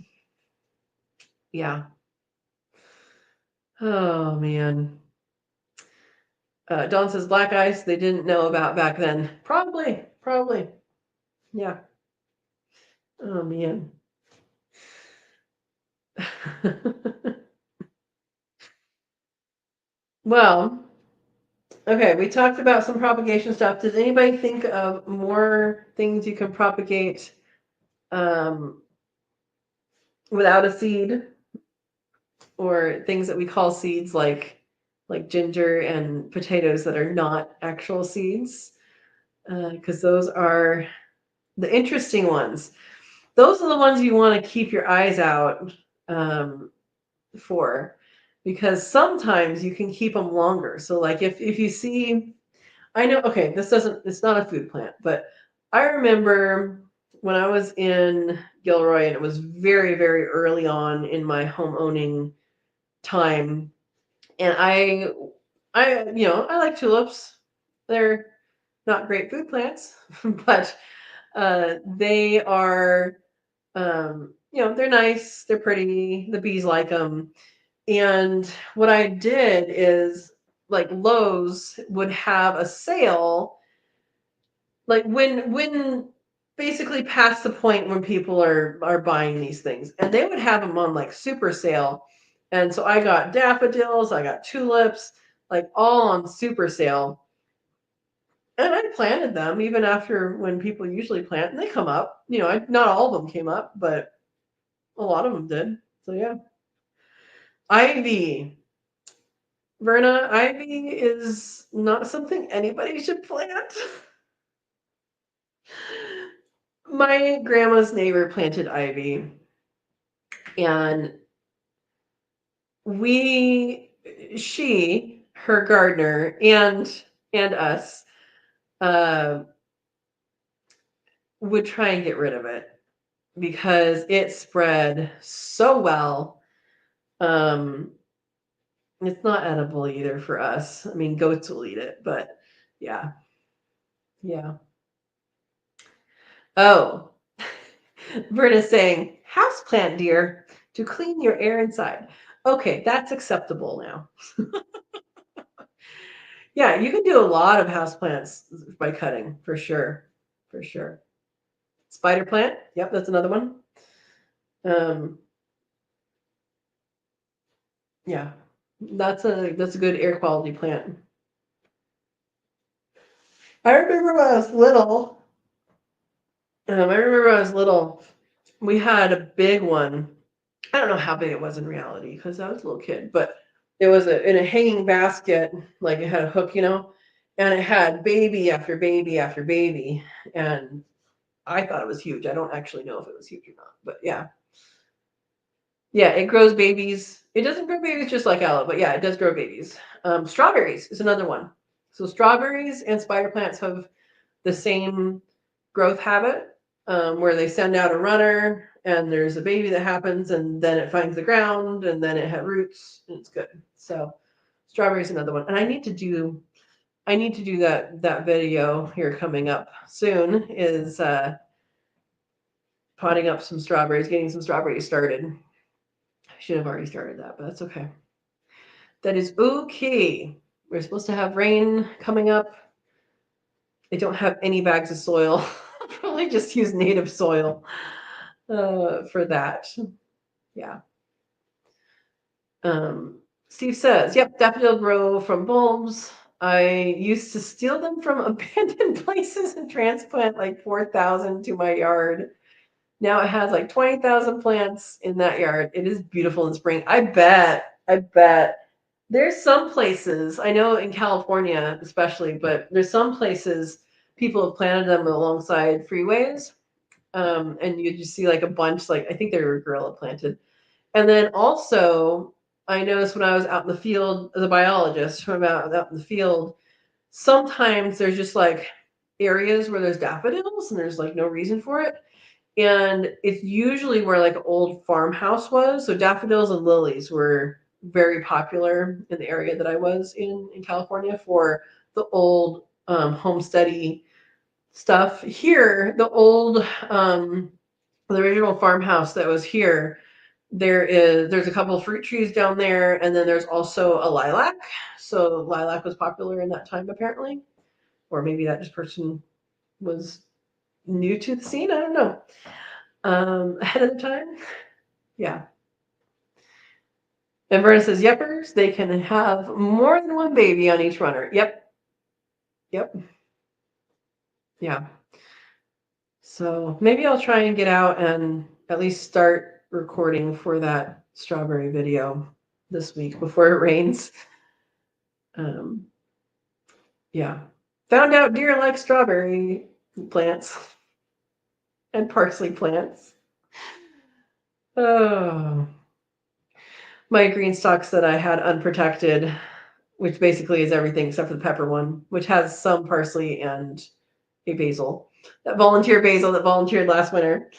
Yeah. Oh, man. Dawn says black ice they didn't know about back then. Probably. Yeah. Oh, man. Well, okay, we talked about some propagation stuff. Does anybody think of more things you can propagate without a seed, or things that we call seeds like ginger and potatoes that are not actual seeds? Because those are the interesting ones. Those are the ones you want to keep your eyes out for, because sometimes you can keep them longer. So like if you see I know, okay, it's not a food plant, but I remember when I was in Gilroy and it was very, very early on in my home owning time. And I like tulips. They're not great food plants, but they are, they're nice, they're pretty, the bees like them. And what I did is like Lowe's would have a sale like when basically past the point when people are buying these things, and they would have them on like super sale. And so I got daffodils, I got tulips, like all on super sale, and I planted them even after when people usually plant, and they come up. Not all of them came up, but a lot of them did. So yeah. Ivy. Verna, ivy is not something anybody should plant. My grandma's neighbor planted ivy, and her gardener, and us uh, would try and get rid of it because it spread so well. Um, it's not edible either for us. I mean, goats will eat it, but yeah, yeah. Oh, Verna's saying, houseplant, dear, to clean your air inside. Okay, that's acceptable now. Yeah, you can do a lot of houseplants by cutting, for sure. For sure. Spider plant, yep, that's another one. Um, yeah, that's a good air quality plant. I remember when I was little. We had a big one. I don't know how big it was in reality because I was a little kid, but it was in a hanging basket, like it had a hook, and it had baby after baby after baby, and I thought it was huge. I don't actually know if it was huge or not, but yeah. Yeah, it grows babies. It doesn't grow babies just like aloe, but yeah, it does grow babies. Strawberries is another one. So strawberries and spider plants have the same growth habit, where they send out a runner and there's a baby that happens and then it finds the ground and then it had roots and it's good. So strawberries another one. And I need to do that video here coming up soon is potting up some strawberries, getting some strawberries started. I should have already started that, but that's okay. That is okay. We're supposed to have rain coming up. I don't have any bags of soil. I'll probably just use native soil for that. Yeah. Steve says, yep, daffodil grow from bulbs. I used to steal them from abandoned places and transplant like 4,000 to my yard. Now it has like 20,000 plants in that yard. It is beautiful in spring. I bet. I bet. There's some places, I know in California especially, but there's some places people have planted them alongside freeways. And you just see like a bunch, like I think they were gorilla planted. And then also, I noticed when I was out in the field, as a biologist, when I'm out in the field, sometimes there's just like areas where there's daffodils and there's like no reason for it. And it's usually where like an old farmhouse was. So daffodils and lilies were very popular in the area that I was in California for the old homesteady stuff. Here, the original farmhouse that was here, there's a couple of fruit trees down there, and then there's also a lilac. So lilac was popular in that time apparently, or maybe that just person was new to the scene. I don't know. Ahead of the time. Yeah. And Verna says, yepers, they can have more than one baby on each runner. Yep. Yep. Yeah. So maybe I'll try and get out and at least start recording for that strawberry video this week before it rains. Yeah. Found out deer like strawberry plants and parsley plants. Oh. My green stalks that I had unprotected which basically is everything except for the pepper one, which has some parsley and a basil. That volunteer basil that volunteered last winter.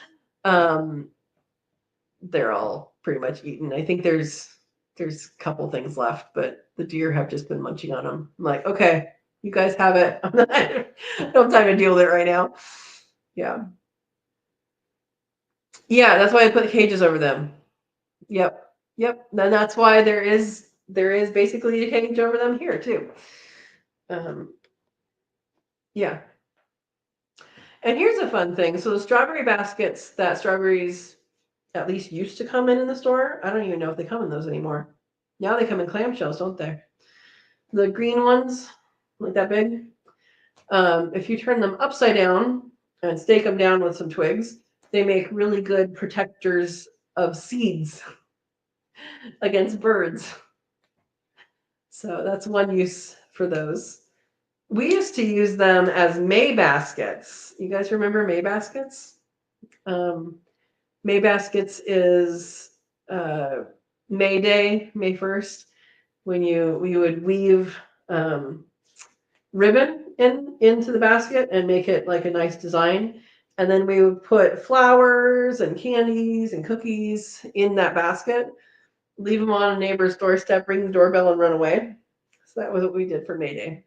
They're all pretty much eaten. I think there's a couple things left, but the deer have just been munching on them. I'm like, okay, you guys have it. I don't have time to deal with it right now. Yeah. Yeah, that's why I put cages over them. Yep. Yep. Then that's why there is basically a cage over them here too. Yeah. And here's a fun thing. So the strawberry baskets that strawberries at least used to come in the store, I don't even know if they come in those anymore. Now they come in clamshells, don't they? The green ones, like that big. If you turn them upside down and stake them down with some twigs, they make really good protectors of seeds against birds. So that's one use for those. We used to use them as May baskets. You guys remember May baskets? May baskets is May Day, May 1st, when we would weave ribbon into the basket and make it like a nice design. And then we would put flowers and candies and cookies in that basket, leave them on a neighbor's doorstep, ring the doorbell, and run away. So that was what we did for May Day.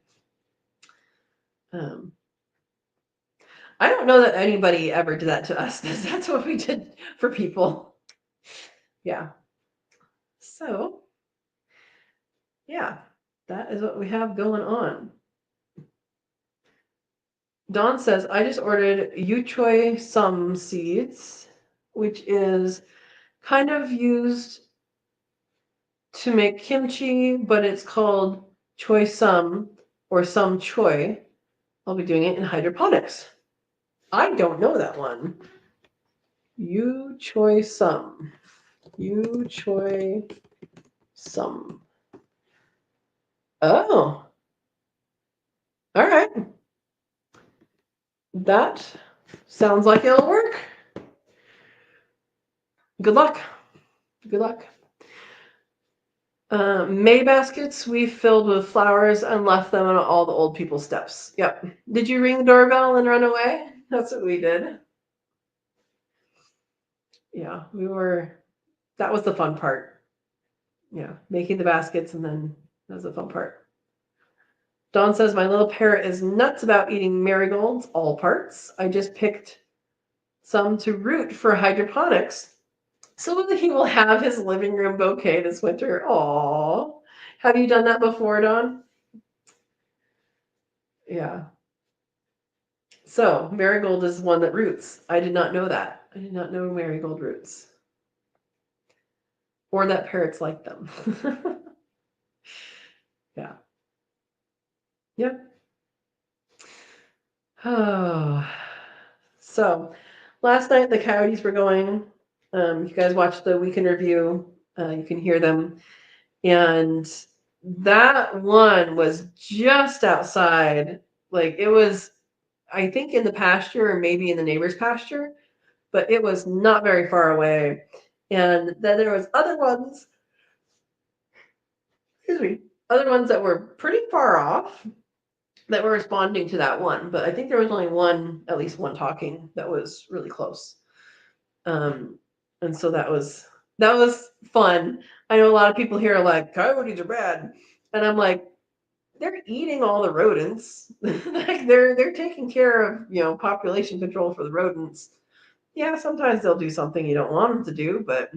I don't know that anybody ever did that to us. That's what we did for people. Yeah. So, yeah, that is what we have going on. Dawn says, I just ordered Yuchoi Sum seeds, which is kind of used to make kimchi, but it's called Choi Sum or Sum Choi. I'll be doing it in hydroponics. I don't know that one. Yuchoi Sum. Yuchoi Sum. Oh. All right. That sounds like it'll work. Good luck. Good luck. May baskets we filled with flowers and left them on all the old people's steps. Yep. Did you ring the doorbell and run away? That's what we did. Yeah, that was the fun part. Yeah, making the baskets, and then that was the fun part. Dawn says, my little parrot is nuts about eating marigolds, all parts. I just picked some to root for hydroponics so that he will have his living room bouquet this winter. Aww. Have you done that before, Dawn? Yeah. So marigold is one that roots. I did not know that. I did not know marigold roots. Or that parrots like them. Yeah. Yep. Oh. So last night the coyotes were going. You guys watched the weekend review. You can hear them. And that one was just outside. Like it was, I think, in the pasture or maybe in the neighbor's pasture, but it was not very far away. And then there was other ones, other ones that were pretty far off that were responding to that one. But I think there was only one, at least one talking that was really close. And so that was fun. I know a lot of people here are like, coyotes are bad. And I'm like, they're eating all the rodents. Like they're taking care of, population control for the rodents. Yeah, sometimes they'll do something you don't want them to do, but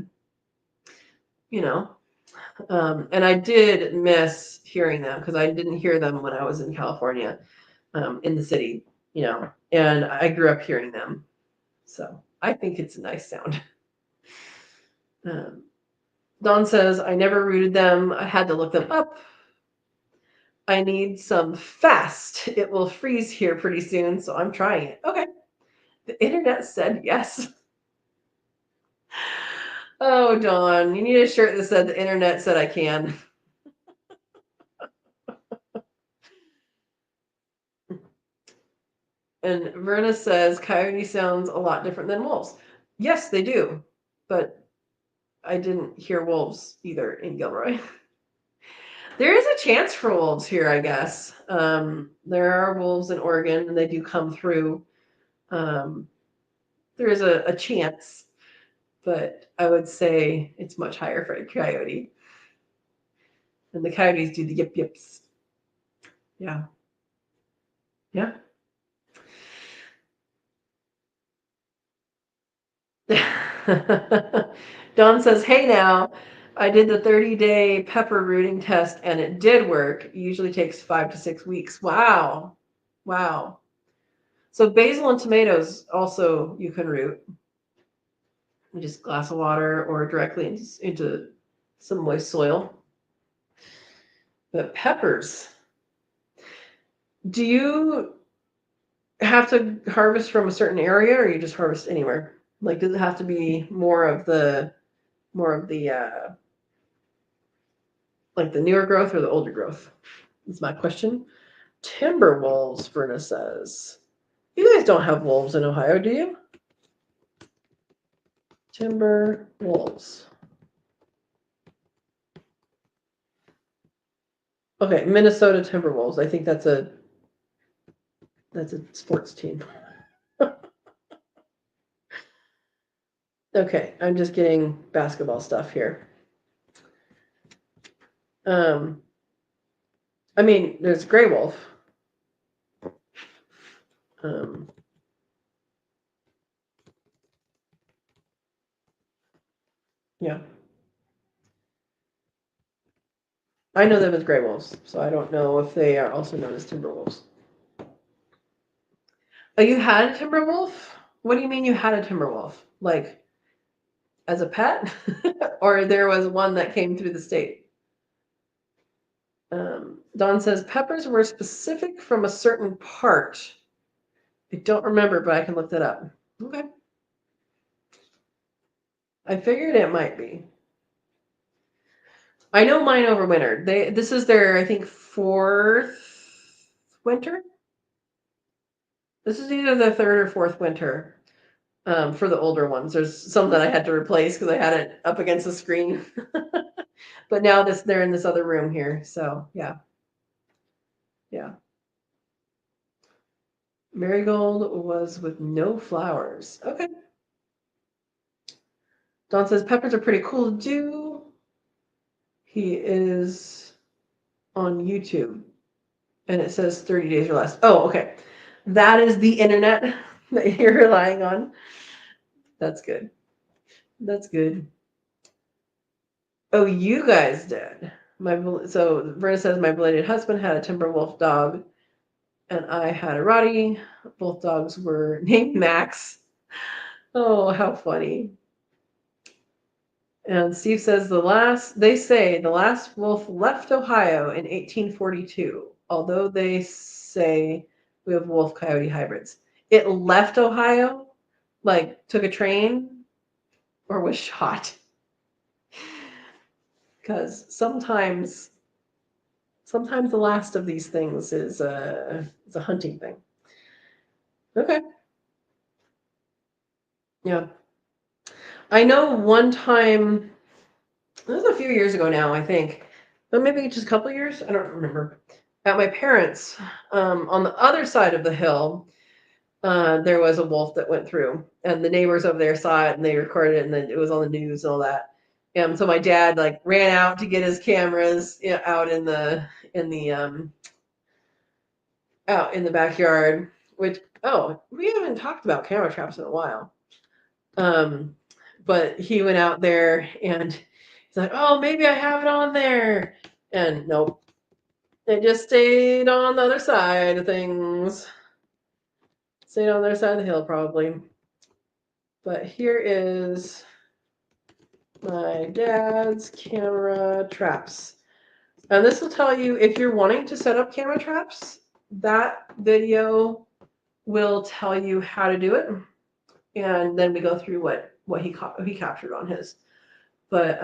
and I did miss hearing them because I didn't hear them when I was in California, in the city, and I grew up hearing them. So I think it's a nice sound. Dawn says, I never rooted them. I had to look them up. I need some fast. It will freeze here pretty soon, so I'm trying it. Okay. The internet said yes. Oh, Dawn, you need a shirt that said the internet said I can. And Verna says coyote sounds a lot different than wolves. Yes, they do. But I didn't hear wolves either in Gilroy. There is a chance for wolves here, I guess. There are wolves in Oregon, and they do come through. There is a chance, but I would say it's much higher for a coyote. And the coyotes do the yip yips. Yeah. Yeah. Dawn says, hey now, I did the 30-day pepper rooting test and it did work. It usually takes 5 to 6 weeks. Wow. Wow. So basil and tomatoes also you can root. Just a glass of water or directly into some moist soil. But peppers, do you have to harvest from a certain area or you just harvest anywhere? Like, does it have to be more of the like the newer growth or the older growth? That's my question. Timber wolves, Verna says. You guys don't have wolves in Ohio, do you? Timber wolves. Okay, Minnesota Timberwolves. I think that's a sports team. Okay, I'm just getting basketball stuff here. I mean, there's gray wolf. Yeah. I know them as gray wolves, so I don't know if they are also known as timber wolves. Oh, you had a timber wolf? What do you mean you had a timber wolf? Like, as a pet? Or there was one that came through the state? Dawn says, peppers were specific from a certain part. I don't remember, but I can look that up. Okay. I figured it might be. I know mine overwintered. This is their, I think, 4th winter. This is either the 3rd or 4th winter for the older ones. There's some that I had to replace because I had it up against the screen. But now they're in this other room here. So yeah. Yeah. Marigold was with no flowers. Okay. Dawn says peppers are pretty cool to do. He is on YouTube. And it says 30 days or less. Oh, okay. That is the internet that you're relying on. That's good. That's good. Oh, you guys did. So Verna says my belated husband had a timber wolf dog, and I had a Rottie. Both dogs were named Max. Oh, how funny. And Steve says they say the last wolf left Ohio in 1842, although they say we have wolf coyote hybrids. It left Ohio, like took a train, or was shot. Because sometimes the last of these things is a hunting thing. Okay. Yeah. I know one time, it was a few years ago now, I think, but maybe just a couple years, I don't remember. At my parents, on the other side of the hill, there was a wolf that went through, and the neighbors over there saw it, and they recorded it, and then it was on the news and all that. And so my dad like ran out to get his cameras out in the out in the backyard. Which we haven't talked about camera traps in a while. But he went out there and he's like, oh, maybe I have it on there, and nope, it just stayed on the other side of things. Stayed on the other side of the hill probably. But here is my dad's camera traps. And this will tell you if you're wanting to set up camera traps, that video will tell you how to do it. And then we go through what he captured on his. But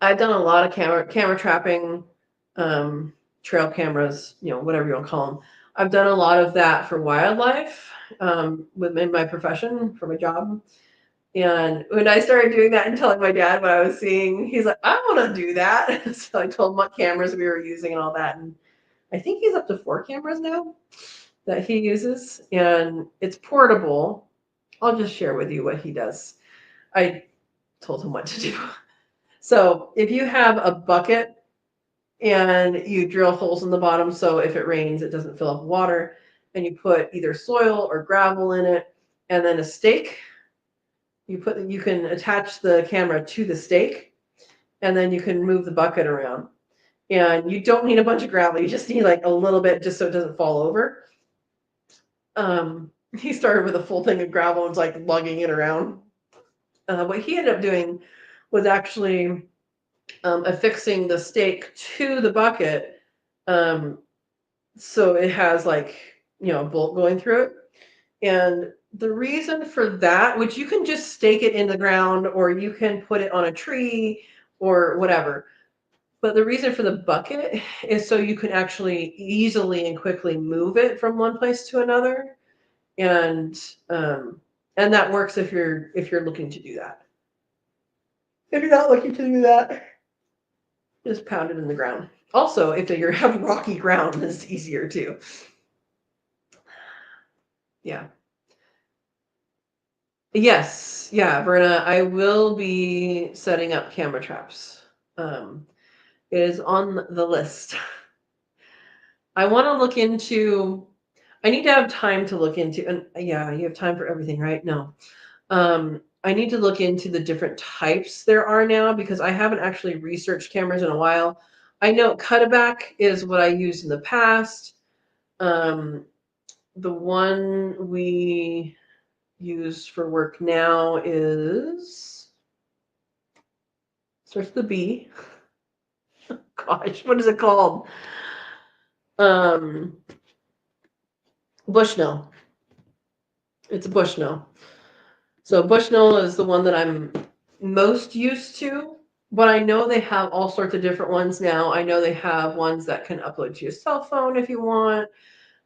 I've done a lot of camera trapping, trail cameras, whatever you want to call them. I've done a lot of that for within my profession, for my job. And when I started doing that and telling my dad what I was seeing, he's like, I want to do that. So I told him what cameras we were using and all that. And I think he's up to 4 cameras now that he uses. And it's portable. I'll just share with you what he does. I told him what to do. So if you have a bucket and you drill holes in the bottom, so if it rains, it doesn't fill up with water, and you put either soil or gravel in it, and then a stake, you can attach the camera to the stake, and then you can move the bucket around. And you don't need a bunch of gravel, you just need like a little bit just so it doesn't fall over. He started with a full thing of gravel and was like lugging it around. What he ended up doing was actually affixing the stake to the bucket, so it has like, a bolt going through it. And the reason for that, which you can just stake it in the ground or you can put it on a tree or whatever, but the reason for the bucket is so you can actually easily and quickly move it from one place to another. And that works if you're looking to do that. If you're not looking to do that, just pound it in the ground. Also, if you have rocky ground, it's easier too. Yeah. Yes. Yeah, Verna, I will be setting up camera traps. It is on the list. I want to look into, I need to have time to look into, and yeah, you have time for everything, right? No. I need to look into the different types there are now because I haven't actually researched cameras in a while. I know Cutaback is what I used in the past. The one we use for work now is, starts with the B. Gosh, what is it called? Bushnell. It's a Bushnell. So Bushnell is the one that I'm most used to, but I know they have all sorts of different ones now. I know they have ones that can upload to your cell phone if you want.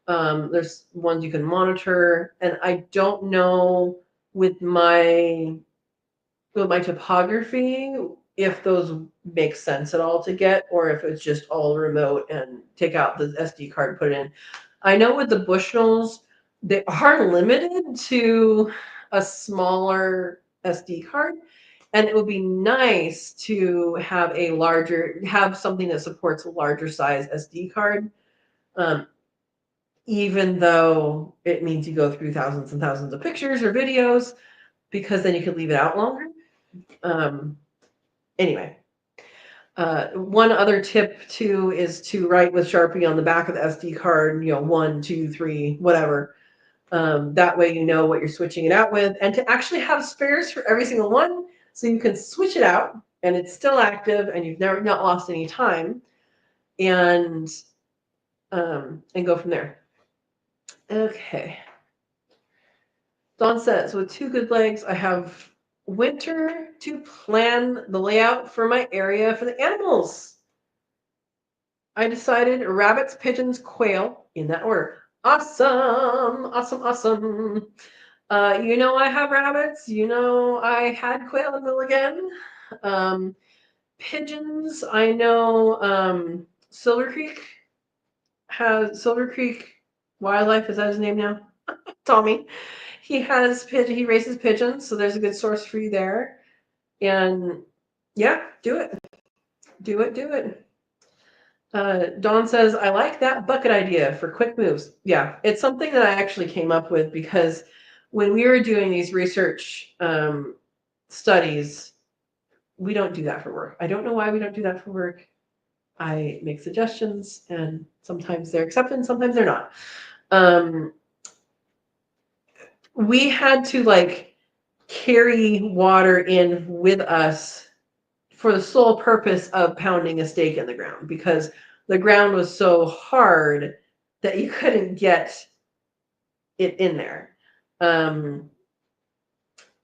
There's ones you can monitor, and I don't know with my topography if those make sense at all to get, or if it's just all remote and take out the SD card, put it in. I know with the Bushnells, they are limited to a smaller SD card, and it would be nice to have something that supports a larger size SD card. Even though it means you go through thousands and thousands of pictures or videos, because then you could leave it out longer. Anyway, one other tip too is to write with Sharpie on the back of the SD card, 1, 2, 3, whatever. That way you know what you're switching it out with, and to actually have spares for every single one, so you can switch it out and it's still active and you've not lost any time, and go from there. Okay. Dawn says, with 2 good legs, I have winter to plan the layout for my area for the animals. I decided rabbits, pigeons, quail, in that order. Awesome, awesome, awesome. I have rabbits. I had quail and will again. Pigeons, I know Silver Creek Wildlife, is that his name now? Tommy. He raises pigeons, so there's a good source for you there. And yeah, do it. Do it. Dawn says, I like that bucket idea for quick moves. Yeah, it's something that I actually came up with because when we were doing these research studies, we don't do that for work. I don't know why we don't do that for work. I make suggestions, and sometimes they're accepted, and sometimes they're not. We had to carry water in with us for the sole purpose of pounding a stake in the ground, because the ground was so hard that you couldn't get it in there.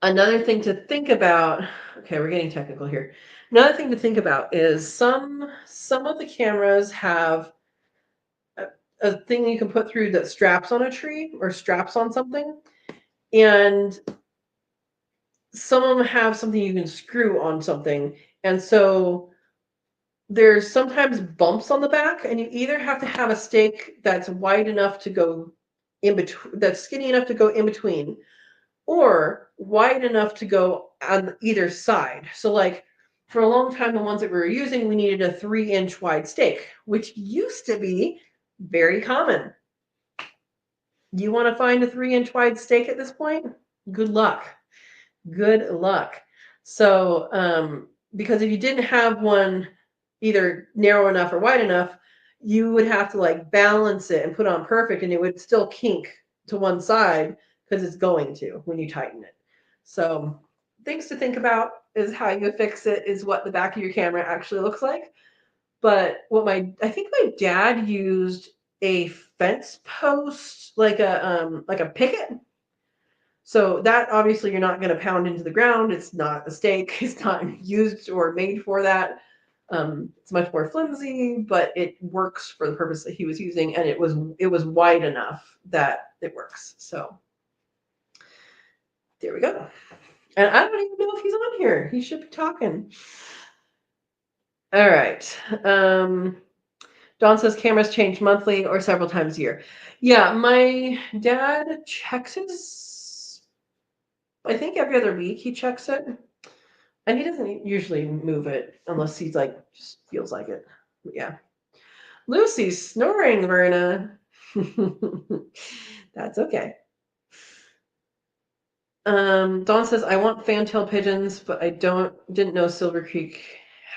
Another thing to think about, okay, we're getting technical here. Another thing to think about is some of the cameras have a thing you can put through that straps on a tree or straps on something. And some of them have something you can screw on something. And so there's sometimes bumps on the back, and you either have to have a stake that's wide enough to go in between, that's skinny enough to go in between, or wide enough to go on either side. So, like, for a long time, the ones that we were using, we needed a 3-inch wide stake, which used to be very common. You want to find a 3-inch wide stake at this point? Good luck. Good luck. So, because if you didn't have one either narrow enough or wide enough, you would have to like balance it and put on perfect, and it would still kink to one side because it's going to when you tighten it. So, things to think about is how you fix it, is what the back of your camera actually looks like. But I think my dad used a fence post, like a picket. So that obviously you're not going to pound into the ground. It's not a stake. It's not used or made for that. It's much more flimsy, but it works for the purpose that he was using, and it was wide enough that it works. So there we go. And I don't even know if he's on here. He should be talking. All right. Dawn says cameras change monthly or several times a year. Yeah, my dad checks his, I think every other week he checks it. And he doesn't usually move it unless he's like, just feels like it. But yeah. Lucy's snoring, Verna. That's okay. Dawn says, I want fantail pigeons, but I didn't know Silver Creek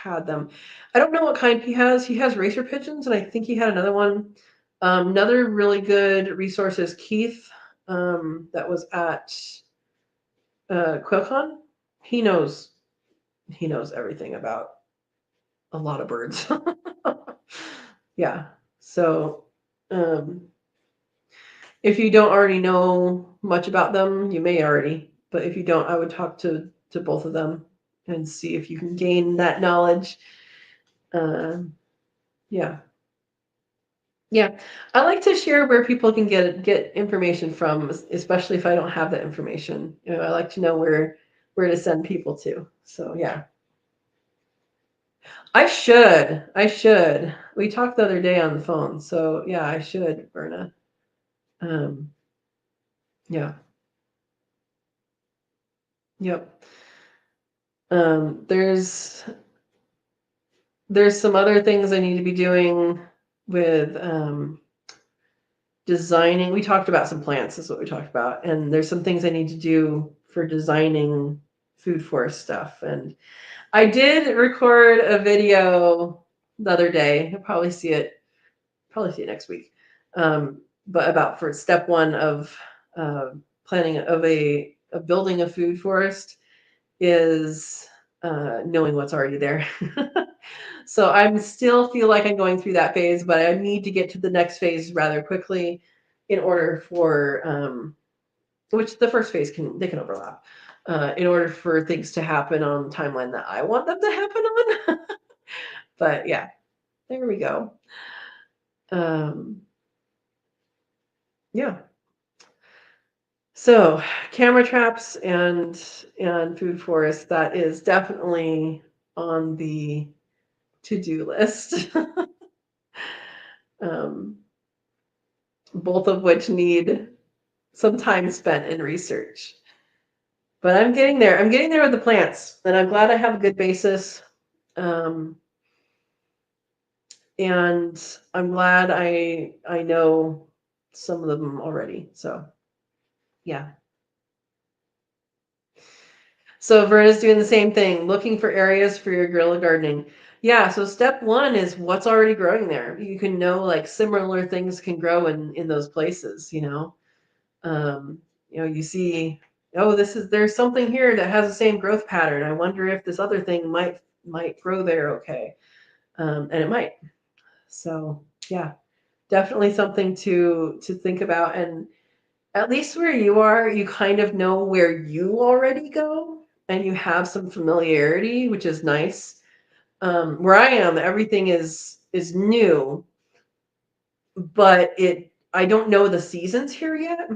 had them. I don't know what kind he has. He has racer pigeons, and I think he had another one. Another really good resource is Keith, that was at QuailCon. He knows everything about a lot of birds. Yeah. So, if you don't already know much about them, you may already, but if you don't, I would talk to both of them and see if you can gain that knowledge. Yeah. Yeah. I like to share where people can get information from, especially if I don't have that information. I like to know where to send people to. So yeah. I should. We talked the other day on the phone. So yeah, I should, Berna. Yeah. Yep. There's some other things I need to be doing with designing. We talked about some plants, is what we talked about. And there's some things I need to do for designing food forest stuff. And I did record a video the other day. You'll probably see it next week. But about for step one of planning of building a food forest is knowing what's already there. So I still feel like I'm going through that phase, but I need to get to the next phase rather quickly in order for which the first phase they can overlap. In order for things to happen on the timeline that I want them to happen on. But yeah, there we go. Yeah. So camera traps and food forest, that is definitely on the to-do list. Both of which need some time spent in research. But I'm getting there. I'm getting there with the plants, and I'm glad I have a good basis. And I'm glad I know some of them already. So yeah. So Verna's doing the same thing, looking for areas for your guerrilla gardening. Yeah, so step one is what's already growing there. You can know like similar things can grow in those places, you see, oh, there's something here that has the same growth pattern. I wonder if this other thing might grow there okay. And it might. So yeah, definitely something to think about. And at least where you are, you kind of know where you already go and you have some familiarity, which is nice. Where I am, everything is new, but I don't know the seasons here yet.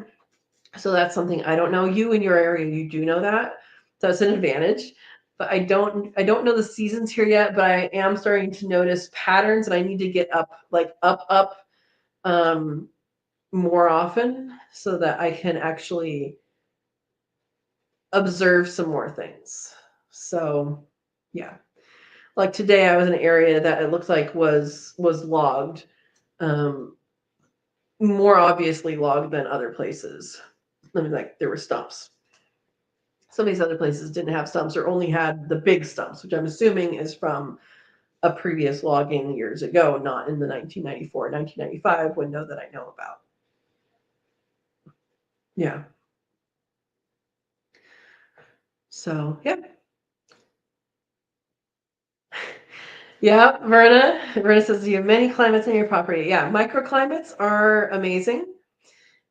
So that's something I don't know. You in your area, you do know that. So it's an advantage. But I don't know the seasons here yet, but I am starting to notice patterns, and I need to get up more often so that I can actually observe some more things. So yeah. Like today I was in an area that it looked like was logged. More obviously logged than other places. I mean, like there were stumps. Some of these other places didn't have stumps or only had the big stumps, which I'm assuming is from a previous logging years ago, not in the 1994, 1995 window that I know about. Yeah. So, yeah. Yeah, Verna. Verna says you have many climates on your property. Yeah, microclimates are amazing.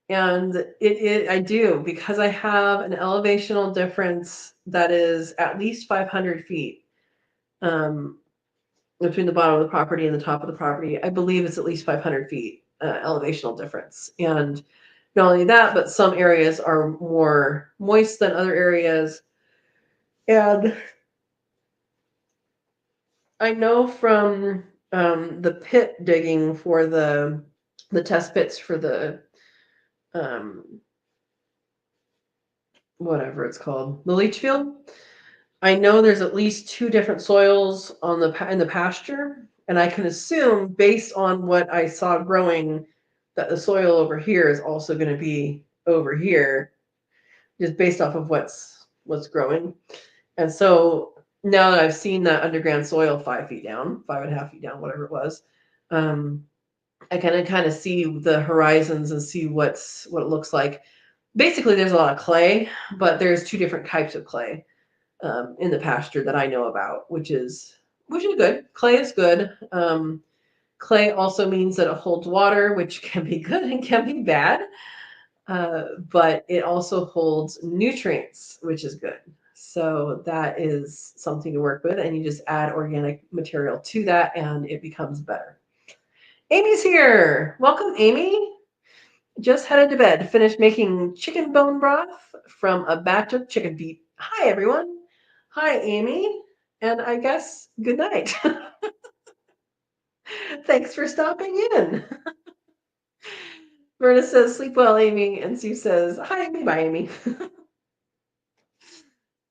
And I do, because I have an elevational difference that is at least 500 feet between the bottom of the property and the top of the property. I believe it's at least 500 feet elevational difference. And not only that, but some areas are more moist than other areas. And I know from the pit digging for the test pits for the whatever it's called, the leach field. I know there's at least 2 different soils on in the pasture, and I can assume based on what I saw growing that the soil over here is also going to be over here, just based off of what's growing. And so now that I've seen that underground soil 5 feet down, 5.5 feet down, whatever it was, I can kind of see the horizons and see what it looks like. Basically, there's a lot of clay, but there's 2 different types of clay in the pasture that I know about, which is good. Clay is good. Clay also means that it holds water, which can be good and can be bad. But it also holds nutrients, which is good. So that is something to work with, and you just add organic material to that, and it becomes better. Amy's here. Welcome, Amy. Just headed to bed. Finished making chicken bone broth from a batch of chicken feet. Hi, everyone. Hi, Amy. And I guess good night. Thanks for stopping in. Verna says, sleep well, Amy. And Sue says, hi, Amy. Bye, Amy.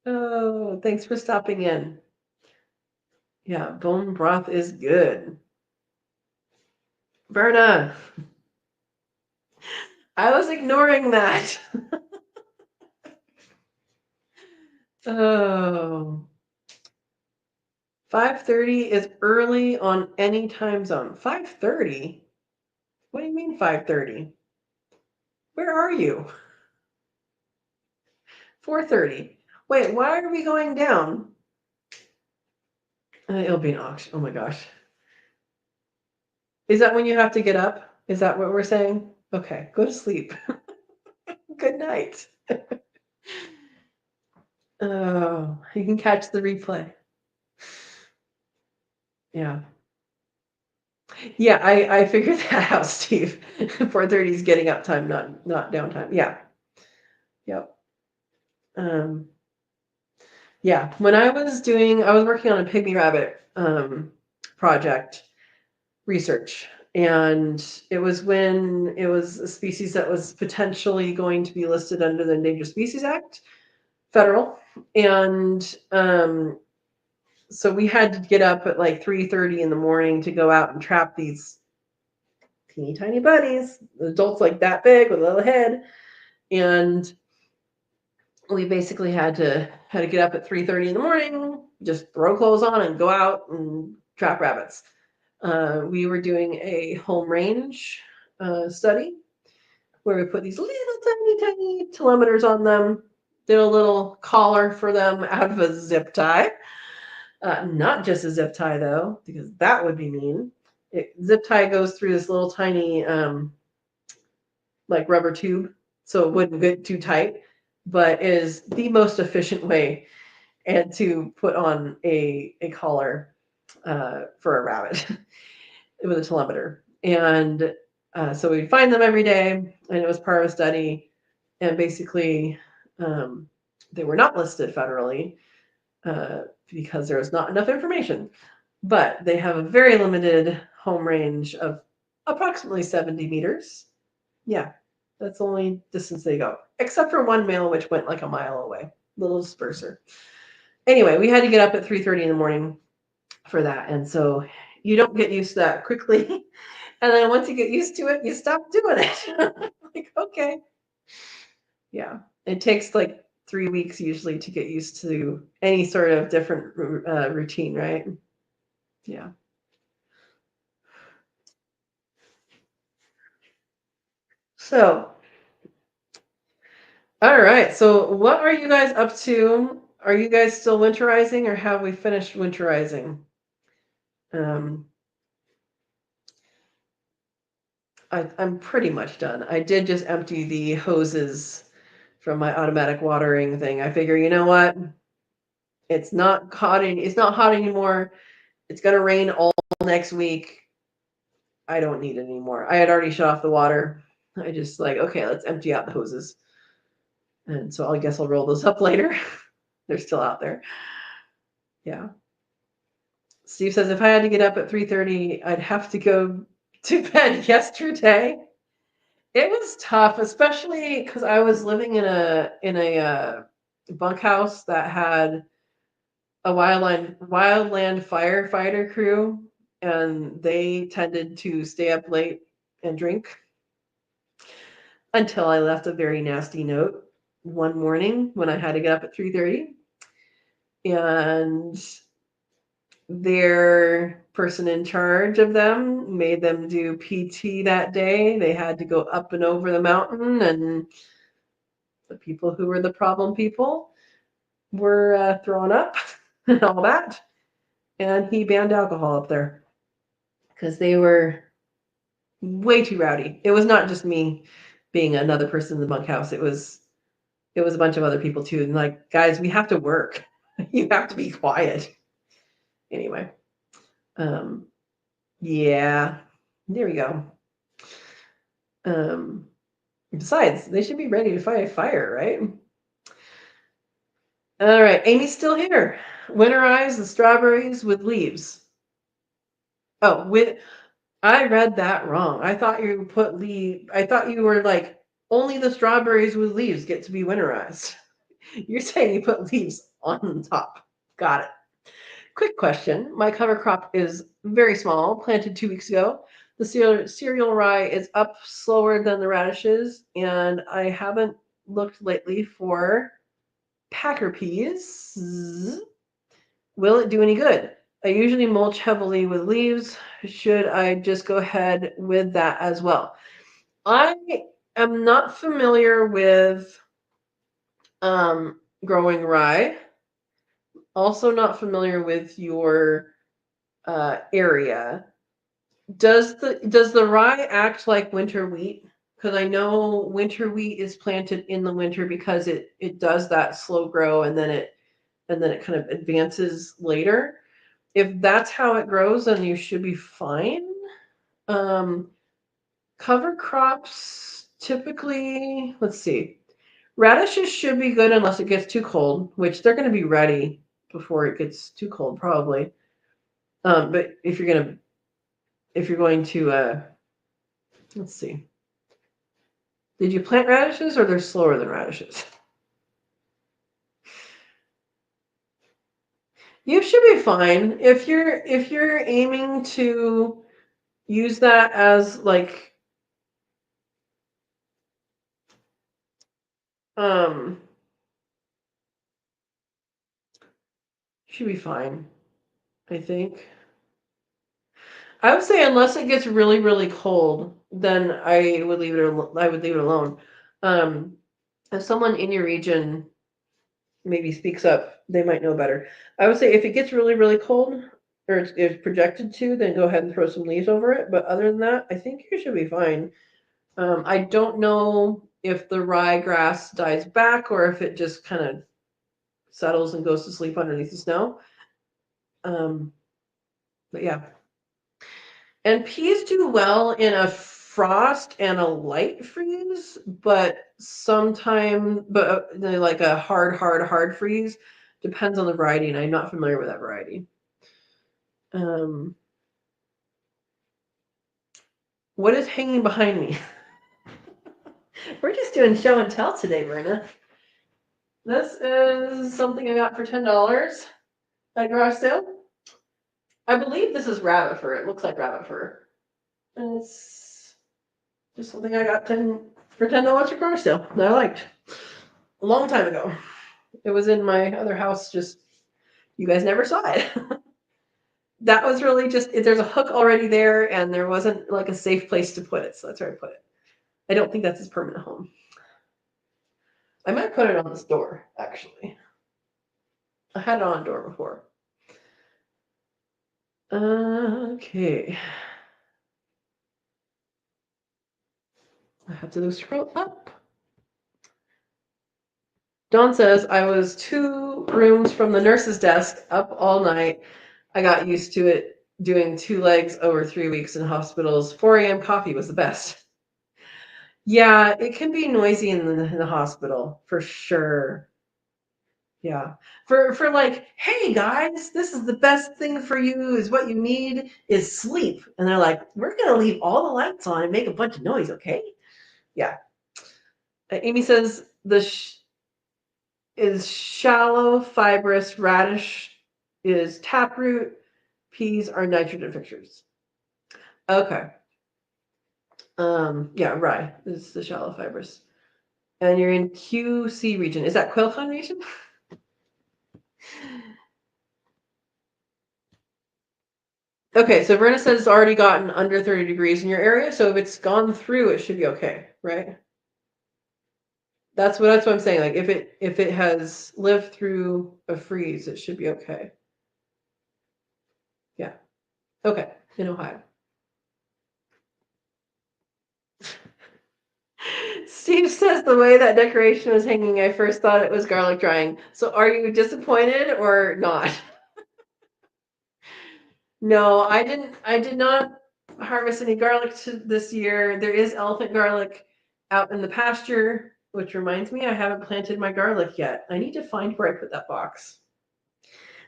Oh, thanks for stopping in. Yeah, bone broth is good. Verna, I was ignoring that. Oh. 5:30 is early on any time zone. 5:30? What do you mean 5:30? Where are you? 4:30. Wait, why are we going down? It'll be an auction. Oh my gosh. Is that when you have to get up? Is that what we're saying? Okay, go to sleep. Good night. Oh, you can catch the replay. Yeah. Yeah, I figured that out, Steve. 4:30 is getting up time, not downtime. Yeah. Yep. Yeah. When I was working on a pygmy rabbit project research, and it was when it was a species that was potentially going to be listed under the Endangered Species Act, federal, and so we had to get up at like 3:30 in the morning to go out and trap these teeny tiny buddies, adults like that big with a little head, and we basically had to get up at 3:30 in the morning, just throw clothes on and go out and trap rabbits. We were doing a home range study where we put these little tiny telemeters on them, did a little collar for them out of a zip tie. Not just a zip tie though, because that would be mean. Zip tie goes through this little tiny like rubber tube, so it wouldn't get too tight, but is the most efficient way and to put on a collar for a rabbit with a telemeter. And so we'd find them every day, and it was part of a study. And basically, They were not listed federally because there was not enough information. But they have a very limited home range of approximately 70 meters. Yeah, that's the only distance they go, except for one male, which went like a mile away. Little disperser. Anyway, we had to get up at 3:30 in the morning for that, and so you don't get used to that quickly. And then once you get used to it, you stop doing it. Like, okay. Yeah. It takes like 3 weeks usually to get used to any sort of different routine, right? Yeah. So, all right. So, what are you guys up to? Are you guys still winterizing or have we finished winterizing? I'm pretty much done. I did just empty the hoses from my automatic watering thing. I figure, you know what? It's not hot. It's not hot anymore. It's gonna rain all next week. I don't need it anymore. I had already shut off the water. I just like, okay, let's empty out the hoses. And so I guess I'll roll those up later. They're still out there. Yeah. Steve says if I had to get up at 3:30, I'd have to go to bed yesterday. It was tough, especially because I was living in a bunkhouse that had a wildland firefighter crew, and they tended to stay up late and drink until I left a very nasty note one morning when I had to get up at 3:30, and their person in charge of them made them do PT that day. They had to go up and over the mountain, and the people who were the problem people were thrown up and all that. And he banned alcohol up there because they were way too rowdy. It was not just me being another person in the bunkhouse. It was a bunch of other people too. And like, guys, we have to work. You have to be quiet. Anyway, yeah, there we go. Besides, they should be ready to fight a fire, right? All right, Amy's still here. Winterize the strawberries with leaves. Oh, I read that wrong. I thought you put leaf. I thought you were like only the strawberries with leaves get to be winterized. You're saying you put leaves on top. Got it. Quick question. My cover crop is very small, planted 2 weeks ago. The cereal rye is up slower than the radishes, and I haven't looked lately for packer peas. Will it do any good? I usually mulch heavily with leaves. Should I just go ahead with that as well? I am not familiar with growing rye. Also not familiar with your area. Does the rye act like winter wheat? Because I know winter wheat is planted in the winter because it does that slow grow and then it kind of advances later. If that's how it grows, then you should be fine. Cover crops typically, let's see, radishes should be good unless it gets too cold, which they're going to be ready before it gets too cold, probably. But if you're going to, let's see, did you plant radishes or they're slower than radishes? You should be fine if you're aiming to use that as like should be fine, I think. I would say unless it gets really, really cold, then I would leave it alone. If someone in your region maybe speaks up, they might know better. I would say if it gets really, really cold, or it's projected to, then go ahead and throw some leaves over it. But other than that, I think you should be fine. I don't know if the ryegrass dies back or if it just kind of settles and goes to sleep underneath the snow. But yeah. And peas do well in a frost and a light freeze, but like a hard freeze. Depends on the variety, and I'm not familiar with that variety. What is hanging behind me? We're just doing show and tell today, Verna. This is something I got for $10 at garage sale. I believe this is rabbit fur. It looks like rabbit fur. And it's just something I got for $10 at garage sale that I liked a long time ago. It was in my other house, just you guys never saw it. That was really just, there's a hook already there, and there wasn't like a safe place to put it, so that's where I put it. I don't think that's his permanent home. I might put it on this door, actually. I had it on a door before. Okay. I have to scroll up. Dawn says, I was 2 rooms from the nurse's desk up all night. I got used to it doing 2 legs over 3 weeks in hospitals. 4 a.m. coffee was the best. Yeah, it can be noisy in the hospital, for sure. Yeah. For like, hey guys, this is the best thing for you, is what you need is sleep. And they're like, we're going to leave all the lights on and make a bunch of noise, okay? Yeah. Amy says, is shallow fibrous radish is taproot. Peas are nitrogen fixtures. Okay. Yeah, rye is the shallow fibrous. And you're in QC region. Is that quail combination? Okay, so Verna says it's already gotten under 30 degrees in your area, so if it's gone through, it should be okay, right? That's what I'm saying. Like if it has lived through a freeze, it should be okay. Yeah. Okay. In Ohio. Steve says the way that decoration was hanging, I first thought it was garlic drying. So are you disappointed or not? No, I did not harvest any garlic this year. There is elephant garlic out in the pasture, which reminds me I haven't planted my garlic yet. I need to find where I put that box.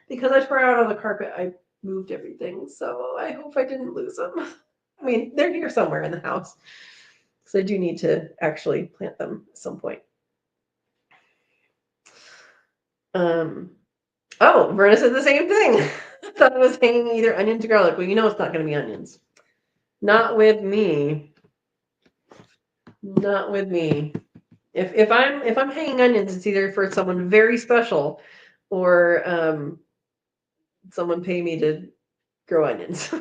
Because I tore out all the carpet, I moved everything. So I hope I didn't lose them. I mean, they're here somewhere in the house. So I do need to actually plant them at some point. Oh, Verna said the same thing. I thought it was hanging either onions or garlic. Well, you know it's not going to be onions. Not with me. Not with me. If I'm hanging onions, it's either for someone very special, or someone pay me to grow onions.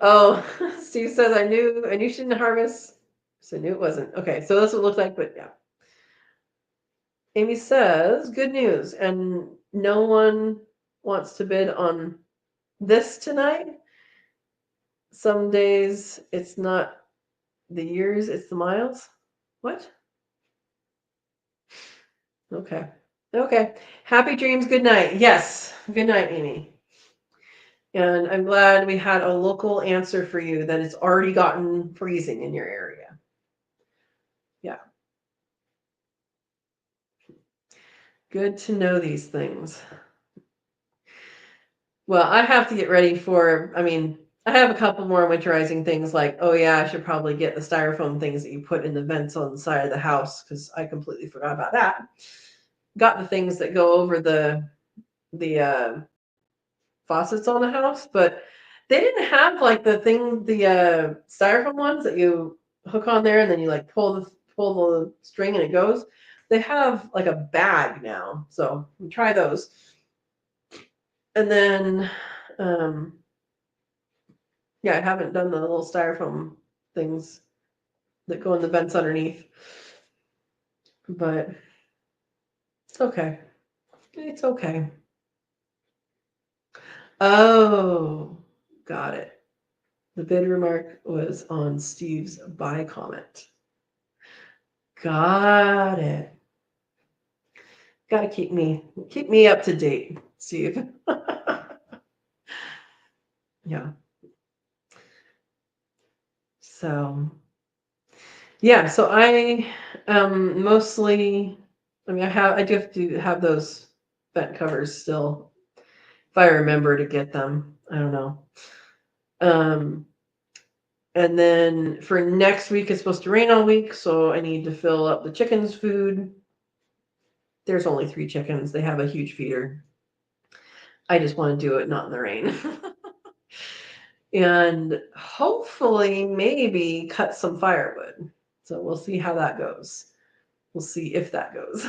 Oh, Steve says I knew she didn't harvest, so I knew it wasn't. Okay, so that's what it looks like, but yeah. Amy says, good news, and no one wants to bid on this tonight. Some days it's not the years, it's the miles. What? Okay. Okay. Happy dreams. Good night. Yes. Good night, Amy. And I'm glad we had a local answer for you that it's already gotten freezing in your area. Yeah. Good to know these things. Well, I have to get ready for, I have a couple more winterizing things like, oh yeah, I should probably get the styrofoam things that you put in the vents on the side of the house because I completely forgot about that. Got the things that go over the faucets on the house, but they didn't have like the styrofoam ones that you hook on there and then you like pull the string and it goes. They have like a bag now, so try those. And then, yeah, I haven't done the little styrofoam things that go in the vents underneath, but it's okay. It's okay. Oh, got it. The bid remark was on Steve's buy comment. Got it. Got to keep me up to date, Steve. Yeah. So yeah, so I mostly, I mean, I do have to have those vent covers still, if I remember to get them. I don't know. And then for next week, it's supposed to rain all week, so I need to fill up the chickens' food. There's only 3 chickens. They have a huge feeder. I just want to do it not in the rain. And hopefully, maybe cut some firewood. So we'll see how that goes. We'll see if that goes.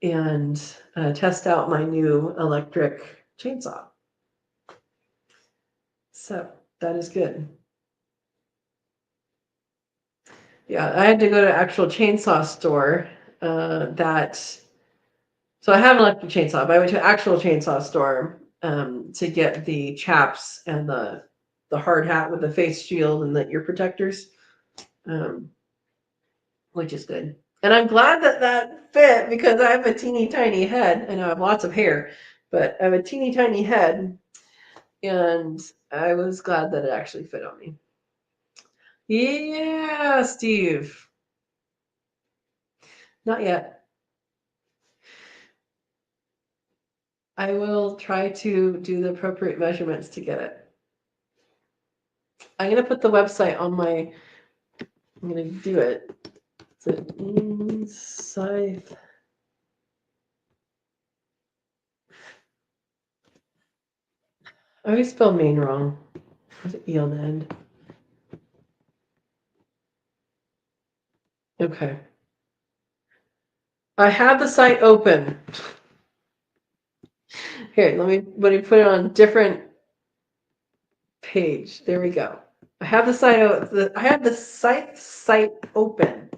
And test out my new electric chainsaw. So that is good. Yeah, I had to go to actual chainsaw store so I have an electric chainsaw, but I went to an actual chainsaw store to get the chaps and the hard hat with the face shield and the ear protectors, which is good. And I'm glad that fit because I have a teeny tiny head and I have lots of hair, but I have a teeny tiny head, and I was glad that it actually fit on me. Yeah, Steve. Not yet. I will try to do the appropriate measurements to get it. I'm going to put the website on my, I'm going to do it. Is it inside? I always spell Maine wrong. Is it E on the end? Okay. I have the site open. Here, let me put it on a different page. There we go. I have the site site open,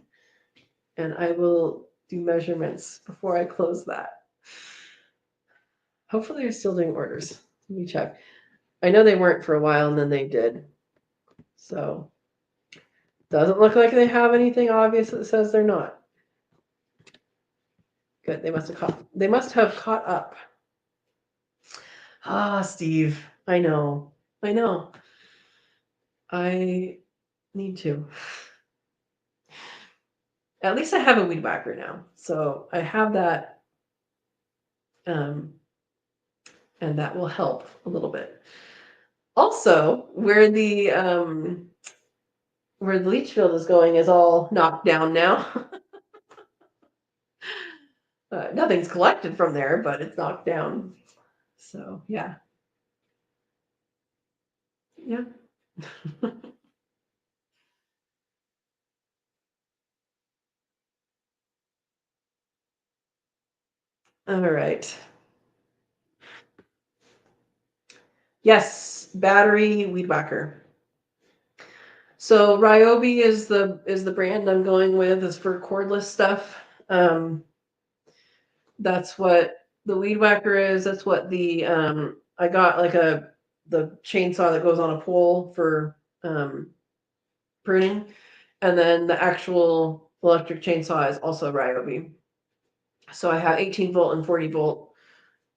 and I will do measurements before I close that. Hopefully they're still doing orders. Let me check. I know they weren't for a while, and then they did. So doesn't look like they have anything obvious that says they're not. Good. They must have caught up. Ah, Steve. I know. I need to. At least I have a weed whacker now. So I have that. And that will help a little bit. Also, where the leach field is going is all knocked down now. Nothing's collected from there, but it's knocked down. So yeah. All right. Yes, battery weed whacker. So Ryobi is the brand I'm going with. Is for cordless stuff. That's what the weed whacker is. That's what the I got like the chainsaw that goes on a pole for pruning, and then the actual electric chainsaw is also Ryobi. So I have 18 volt and 40 volt.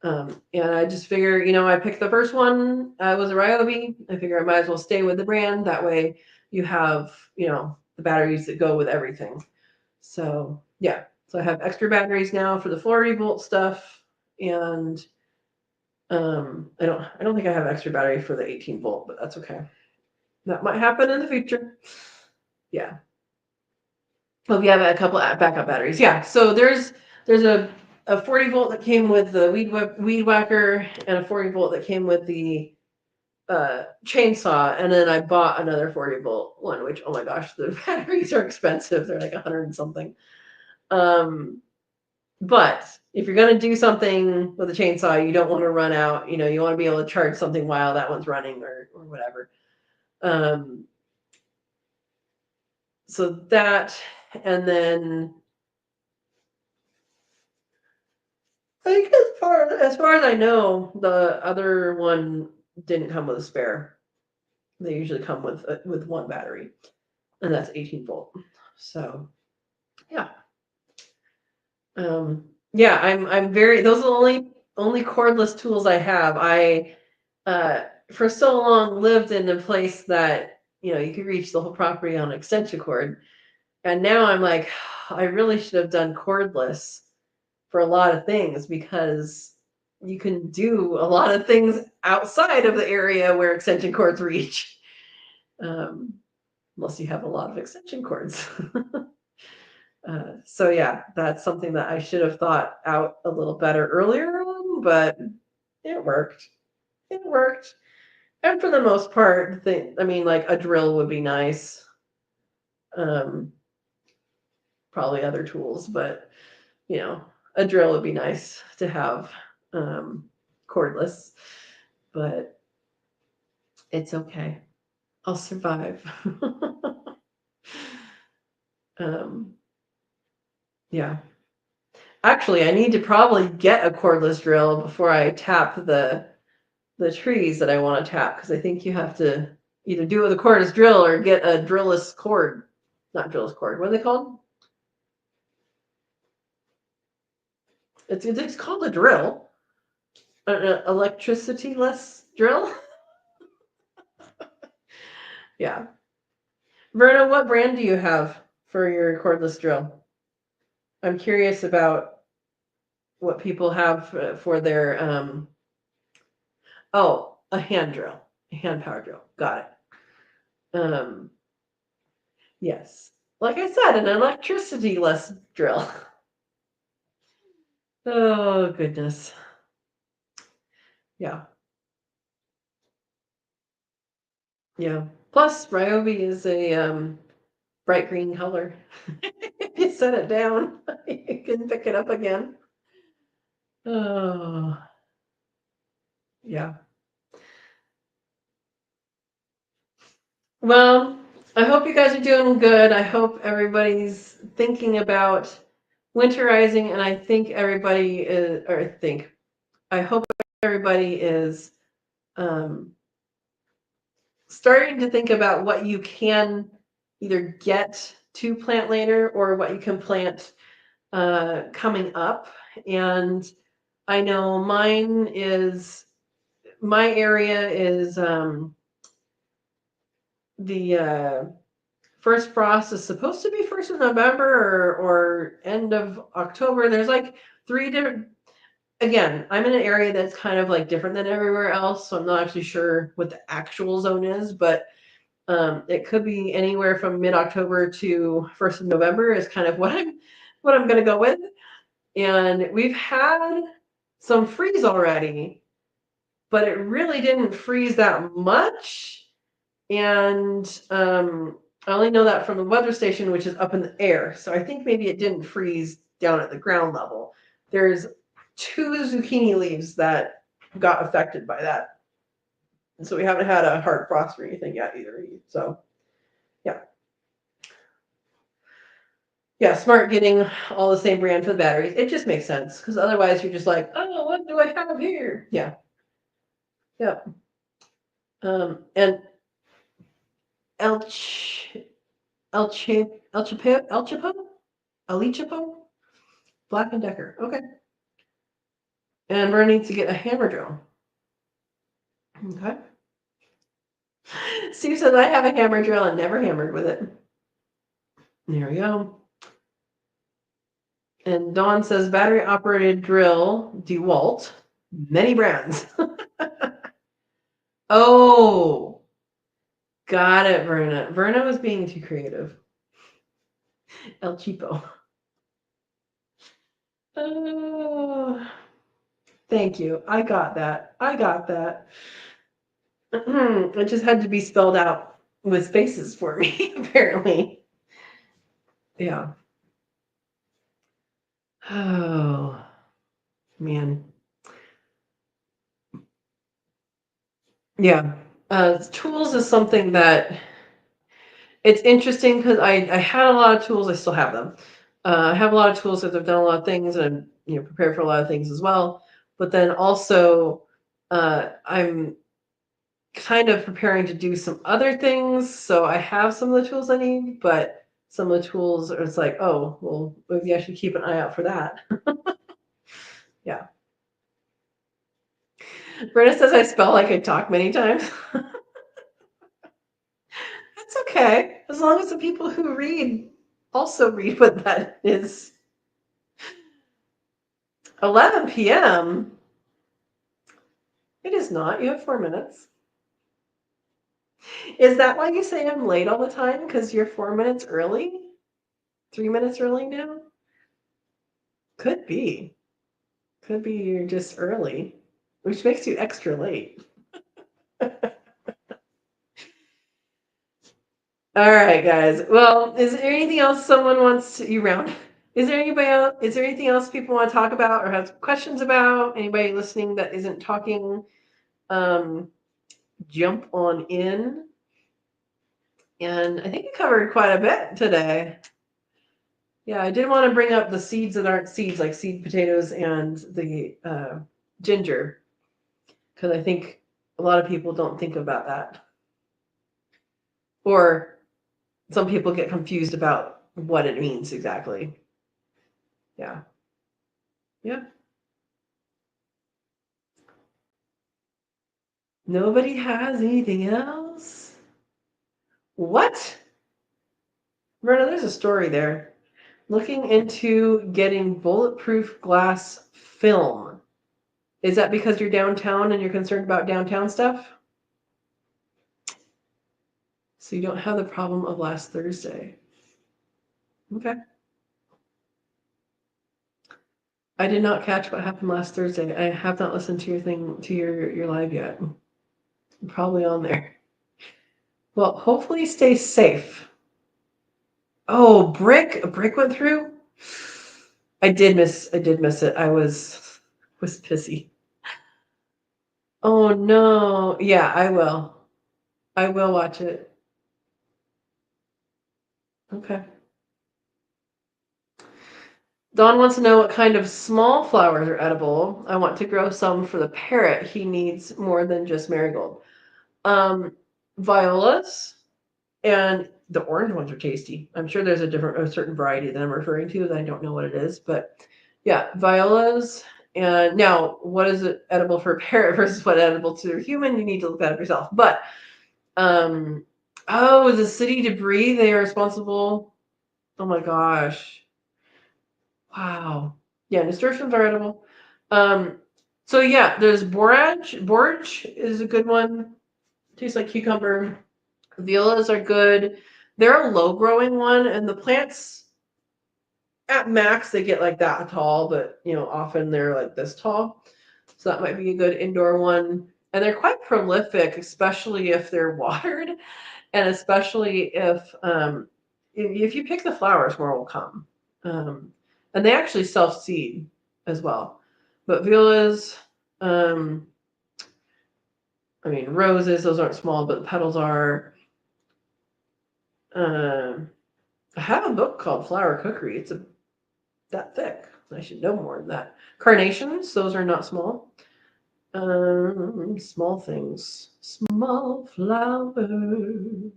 And I just figure, I picked the first one. I was a Ryobi. I figure I might as well stay with the brand. That way you have, the batteries that go with everything. So yeah. So I have extra batteries now for the 40 volt stuff. And I don't think I have extra battery for the 18 volt, but that's okay. That might happen in the future. Yeah. Hope you have a couple of backup batteries. Yeah. So there's a 40 volt that came with the weed whacker and a 40 volt that came with the chainsaw, and then I bought another 40 volt one, which, oh my gosh, the batteries are expensive. They're like 100 and something. But if you're going to do something with a chainsaw, you don't want to run out. You want to be able to charge something while that one's running or whatever. So that, and then I think as far as I know, the other one didn't come with a spare. They usually come with one battery, and that's 18 volt. So yeah. Yeah, I'm very, those are the only cordless tools I have. I for so long lived in a place that, you could reach the whole property on an extension cord. And now I'm like, I really should have done cordless for a lot of things, because you can do a lot of things outside of the area where extension cords reach. Unless you have a lot of extension cords. So yeah, that's something that I should have thought out a little better earlier on, but it worked. It worked. And for the most part, like a drill would be nice. Probably other tools, but a drill would be nice to have, cordless, but it's okay. I'll survive. Yeah. Actually, I need to probably get a cordless drill before I tap the trees that I want to tap, because I think you have to either do it with a cordless drill or get a drillless cord. Not drillless cord. What are they called? It's called a drill. An electricity-less drill. Yeah. Verna, what brand do you have for your cordless drill? I'm curious about what people have for their a hand drill, a hand power drill. Got it. Yes. Like I said, an electricity-less drill. Oh, goodness. Yeah. Yeah. Plus, Ryobi is a bright green color. If you set it down, you can pick it up again. Oh, yeah. Well, I hope you guys are doing good. I hope everybody's thinking about winterizing, and I think everybody is, I hope everybody is starting to think about what you can either get to plant later or what you can plant coming up. And I know my area is the first frost is supposed to be 1st of November or end of October. There's like 3 different. Again, I'm in an area that's kind of like different than everywhere else, so I'm not actually sure what the actual zone is, but it could be anywhere from mid-October to 1st of November is kind of what I'm going to go with. And we've had some freeze already, but it really didn't freeze that much. And I only know that from the weather station, which is up in the air. So I think maybe it didn't freeze down at the ground level. There's 2 zucchini leaves that got affected by that. And so we haven't had a hard frost or anything yet either. So yeah. Yeah, smart getting all the same brand for the batteries. It just makes sense, because otherwise you're just like, oh, what do I have here? Yeah. Yep. And El Chapo, Black and Decker. Okay. And we're gonna need to get a hammer drill. Okay. Steve says I have a hammer drill and never hammered with it. There we go. And Dawn says battery operated drill, DeWalt, many brands. Oh, got it, Verna. Verna was being too creative. El Cheapo. Oh, thank you. I got that. It just had to be spelled out with spaces for me, apparently. Yeah. Oh, man. Yeah. Tools is something that it's interesting, because I had a lot of tools. I still have them. I have a lot of tools that I've done a lot of things, and I'm prepared for a lot of things as well. But then also, I'm kind of preparing to do some other things. So I have some of the tools I need, but some of the tools are, it's like, oh, well, maybe I should keep an eye out for that. Yeah. Brenda says I spell like I talk many times. That's okay, as long as the people who read also read what that is. 11 p.m. It is not. You have 4 minutes. Is that why you say I'm late all the time? Because you're 4 minutes early? 3 minutes early now? Could be. Could be you're just early, which makes you extra late. All right, guys. Well, is there anything else someone wants to you round? Is there anybody else? Is there anything else people want to talk about or have questions about? Anybody listening that isn't talking, jump on in. And I think we covered quite a bit today. Yeah, I did want to bring up the seeds that aren't seeds, like seed potatoes and the ginger, because I think a lot of people don't think about that. Or some people get confused about what it means exactly. Yeah. Yeah. Nobody has anything else? What? Verna, there's a story there. Looking into getting bulletproof glass film. Is that because you're downtown and you're concerned about downtown stuff? So you don't have the problem of last Thursday. Okay. I did not catch what happened last Thursday. I have not listened to your thing, to your live yet. I'm probably on there. Well, hopefully stay safe. Oh, a brick went through? I did miss it. I was pissy. Oh no. Yeah, I will. I will watch it. Okay. Don wants to know what kind of small flowers are edible. I want to grow some for the parrot. He needs more than just marigold. Violas and the orange ones are tasty. I'm sure there's a certain variety that I'm referring to that I don't know what it is, but yeah, violas. And now, what is it edible for a parrot versus what edible to a human? You need to look that up yourself. But the city debris, they are responsible. Oh my gosh. Wow. Yeah, nasturtiums are edible. So yeah, there's borage. Borage is a good one. Tastes like cucumber. Violas are good. They're a low growing one, and the plants at max they get like that tall, but often they're like this tall. So that might be a good indoor one. And they're quite prolific, especially if they're watered, and especially if you pick the flowers, more will come. And they actually self seed as well. But violas, roses, those aren't small, but the petals are. I have a book called Flower Cookery. It's that thick. I should know more than that. Carnations, those are not small. Small things. Small flowers.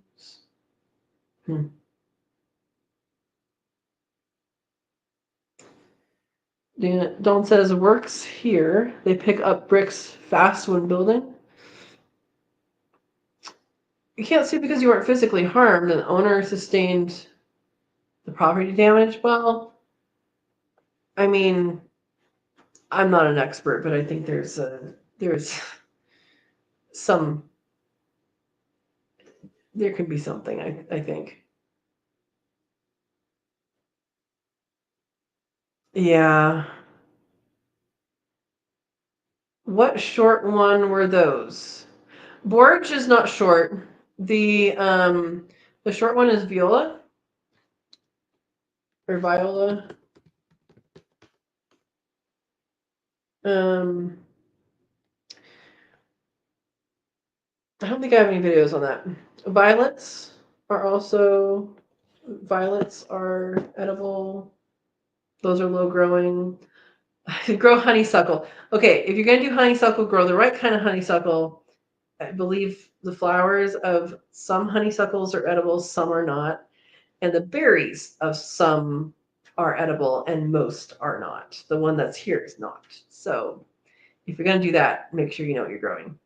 Dawn says, works here. They pick up bricks fast when building. You can't sue because you weren't physically harmed and the owner sustained the property damage. Well, I mean, I'm not an expert, but I think there's some, there could be something, I think. Yeah. What short one were those? Borage is not short. The short one is viola or viola. I don't think I have any videos on that. Violets are edible. Those are low growing. Grow honeysuckle. Okay, if you're going to do honeysuckle, grow the right kind of honeysuckle. I believe the flowers of some honeysuckles are edible, some are not. And the berries of some are edible and most are not. The one that's here is not. So if you're going to do that, make sure you know what you're growing.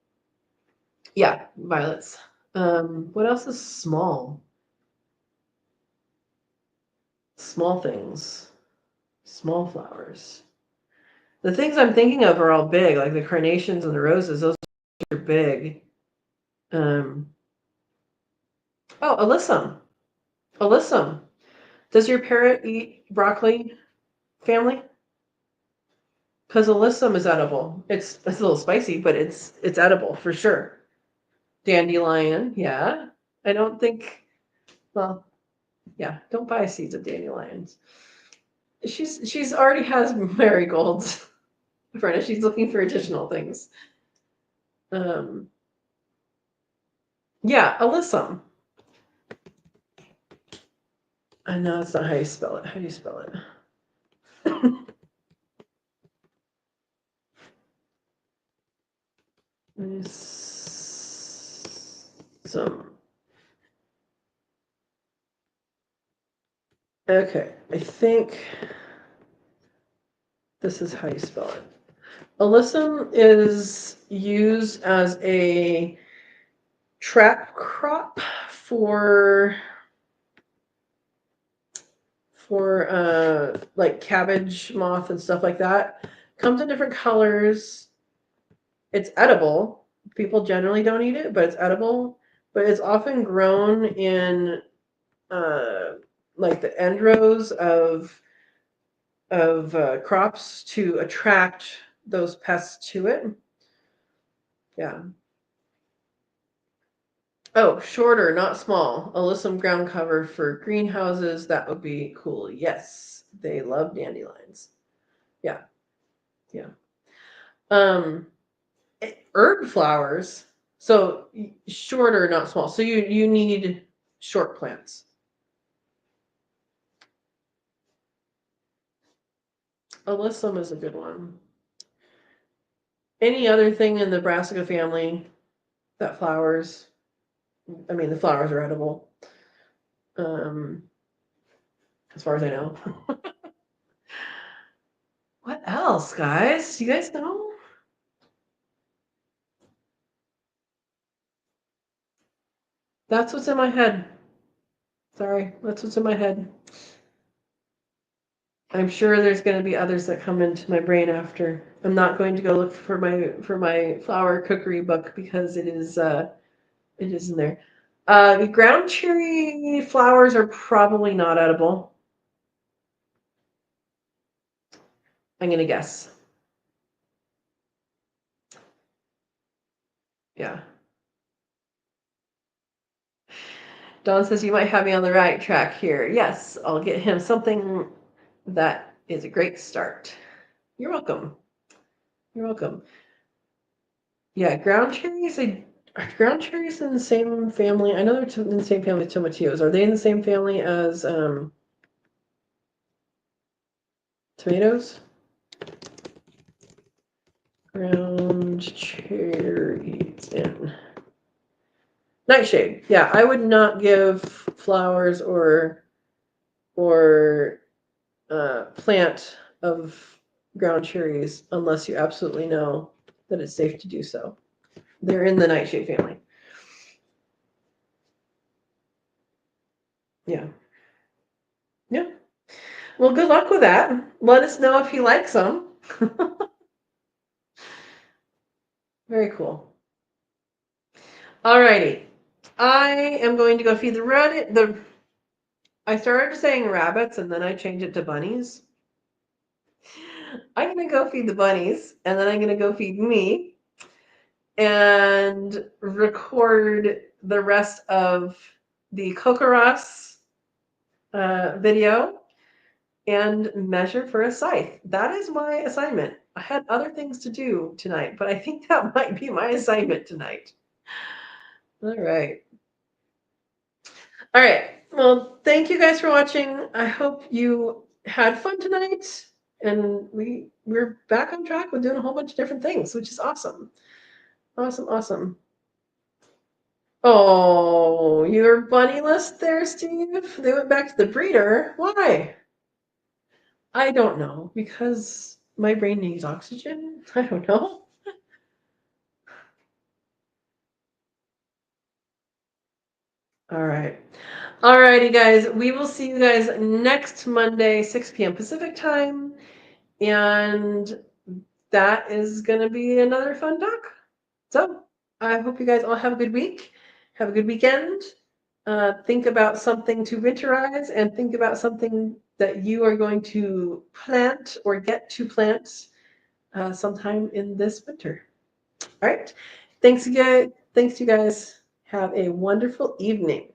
Yeah, violets. What else is small? Small things. Small flowers. The things I'm thinking of are all big, like the carnations and the roses. Those are big. Oh, alyssum. Alyssum. Does your parrot eat broccoli, family? Because alyssum is edible. It's a little spicy, but it's edible for sure. Dandelion, yeah. I don't think. Well, yeah. Don't buy seeds of dandelions. She's already has marigolds. Brenna, she's looking for additional things. Yeah, alyssum. I know it's not how you spell it. How do you spell it? Some. Okay, I think this is how you spell it. Alyssum is used as a trap crop for like cabbage moth and stuff like that. Comes in different colors. It's edible. People generally don't eat it, but it's edible. But it's often grown in like the end rows of crops to attract those pests to it. Yeah. Oh, shorter, not small. Alyssum ground cover for greenhouses. That would be cool. Yes, they love dandelions. Yeah, yeah. Herb flowers. So shorter, not small. So you need short plants. Alyssum is a good one. Any other thing in the brassica family that flowers? I mean, the flowers are edible. As far as I know. What else, guys? You guys know? That's what's in my head. Sorry, that's what's in my head. I'm sure there's going to be others that come into my brain after. I'm not going to go look for my flower cookery book because it is in there. The ground cherry flowers are probably not edible. I'm going to guess. Yeah. Don says you might have me on the right track here. Yes, I'll get him something that is a great start. You're welcome. You're welcome. Yeah, ground cherries. Are ground cherries in the same family? I know they're in the same family as tomatillos. Are they in the same family as tomatoes? Ground cherries in nightshade. Yeah, I would not give flowers or plant of ground cherries unless you absolutely know that it's safe to do so. They're in the nightshade family. Yeah. Yeah. Well, good luck with that. Let us know if you like some. Very cool. Alrighty. I am going to go feed I started saying rabbits and then I changed it to bunnies. I'm going to go feed the bunnies and then I'm going to go feed me and record the rest of the Kokoros video and measure for a scythe. That is my assignment. I had other things to do tonight, but I think that might be my assignment tonight. All right. All right. Well, thank you guys for watching. I hope you had fun tonight. And we're back on track with doing a whole bunch of different things, which is awesome. Awesome, awesome. Oh, you're bunnyless there, Steve? They went back to the breeder. Why? I don't know. Because my brain needs oxygen? I don't know. All right. All righty, guys. We will see you guys next Monday, 6 p.m. Pacific time. And that is going to be another fun talk. So I hope you guys all have a good week. Have a good weekend. Think about something to winterize and think about something that you are going to plant or get to plant sometime in this winter. All right. Thanks again. Thanks, you guys. Have a wonderful evening.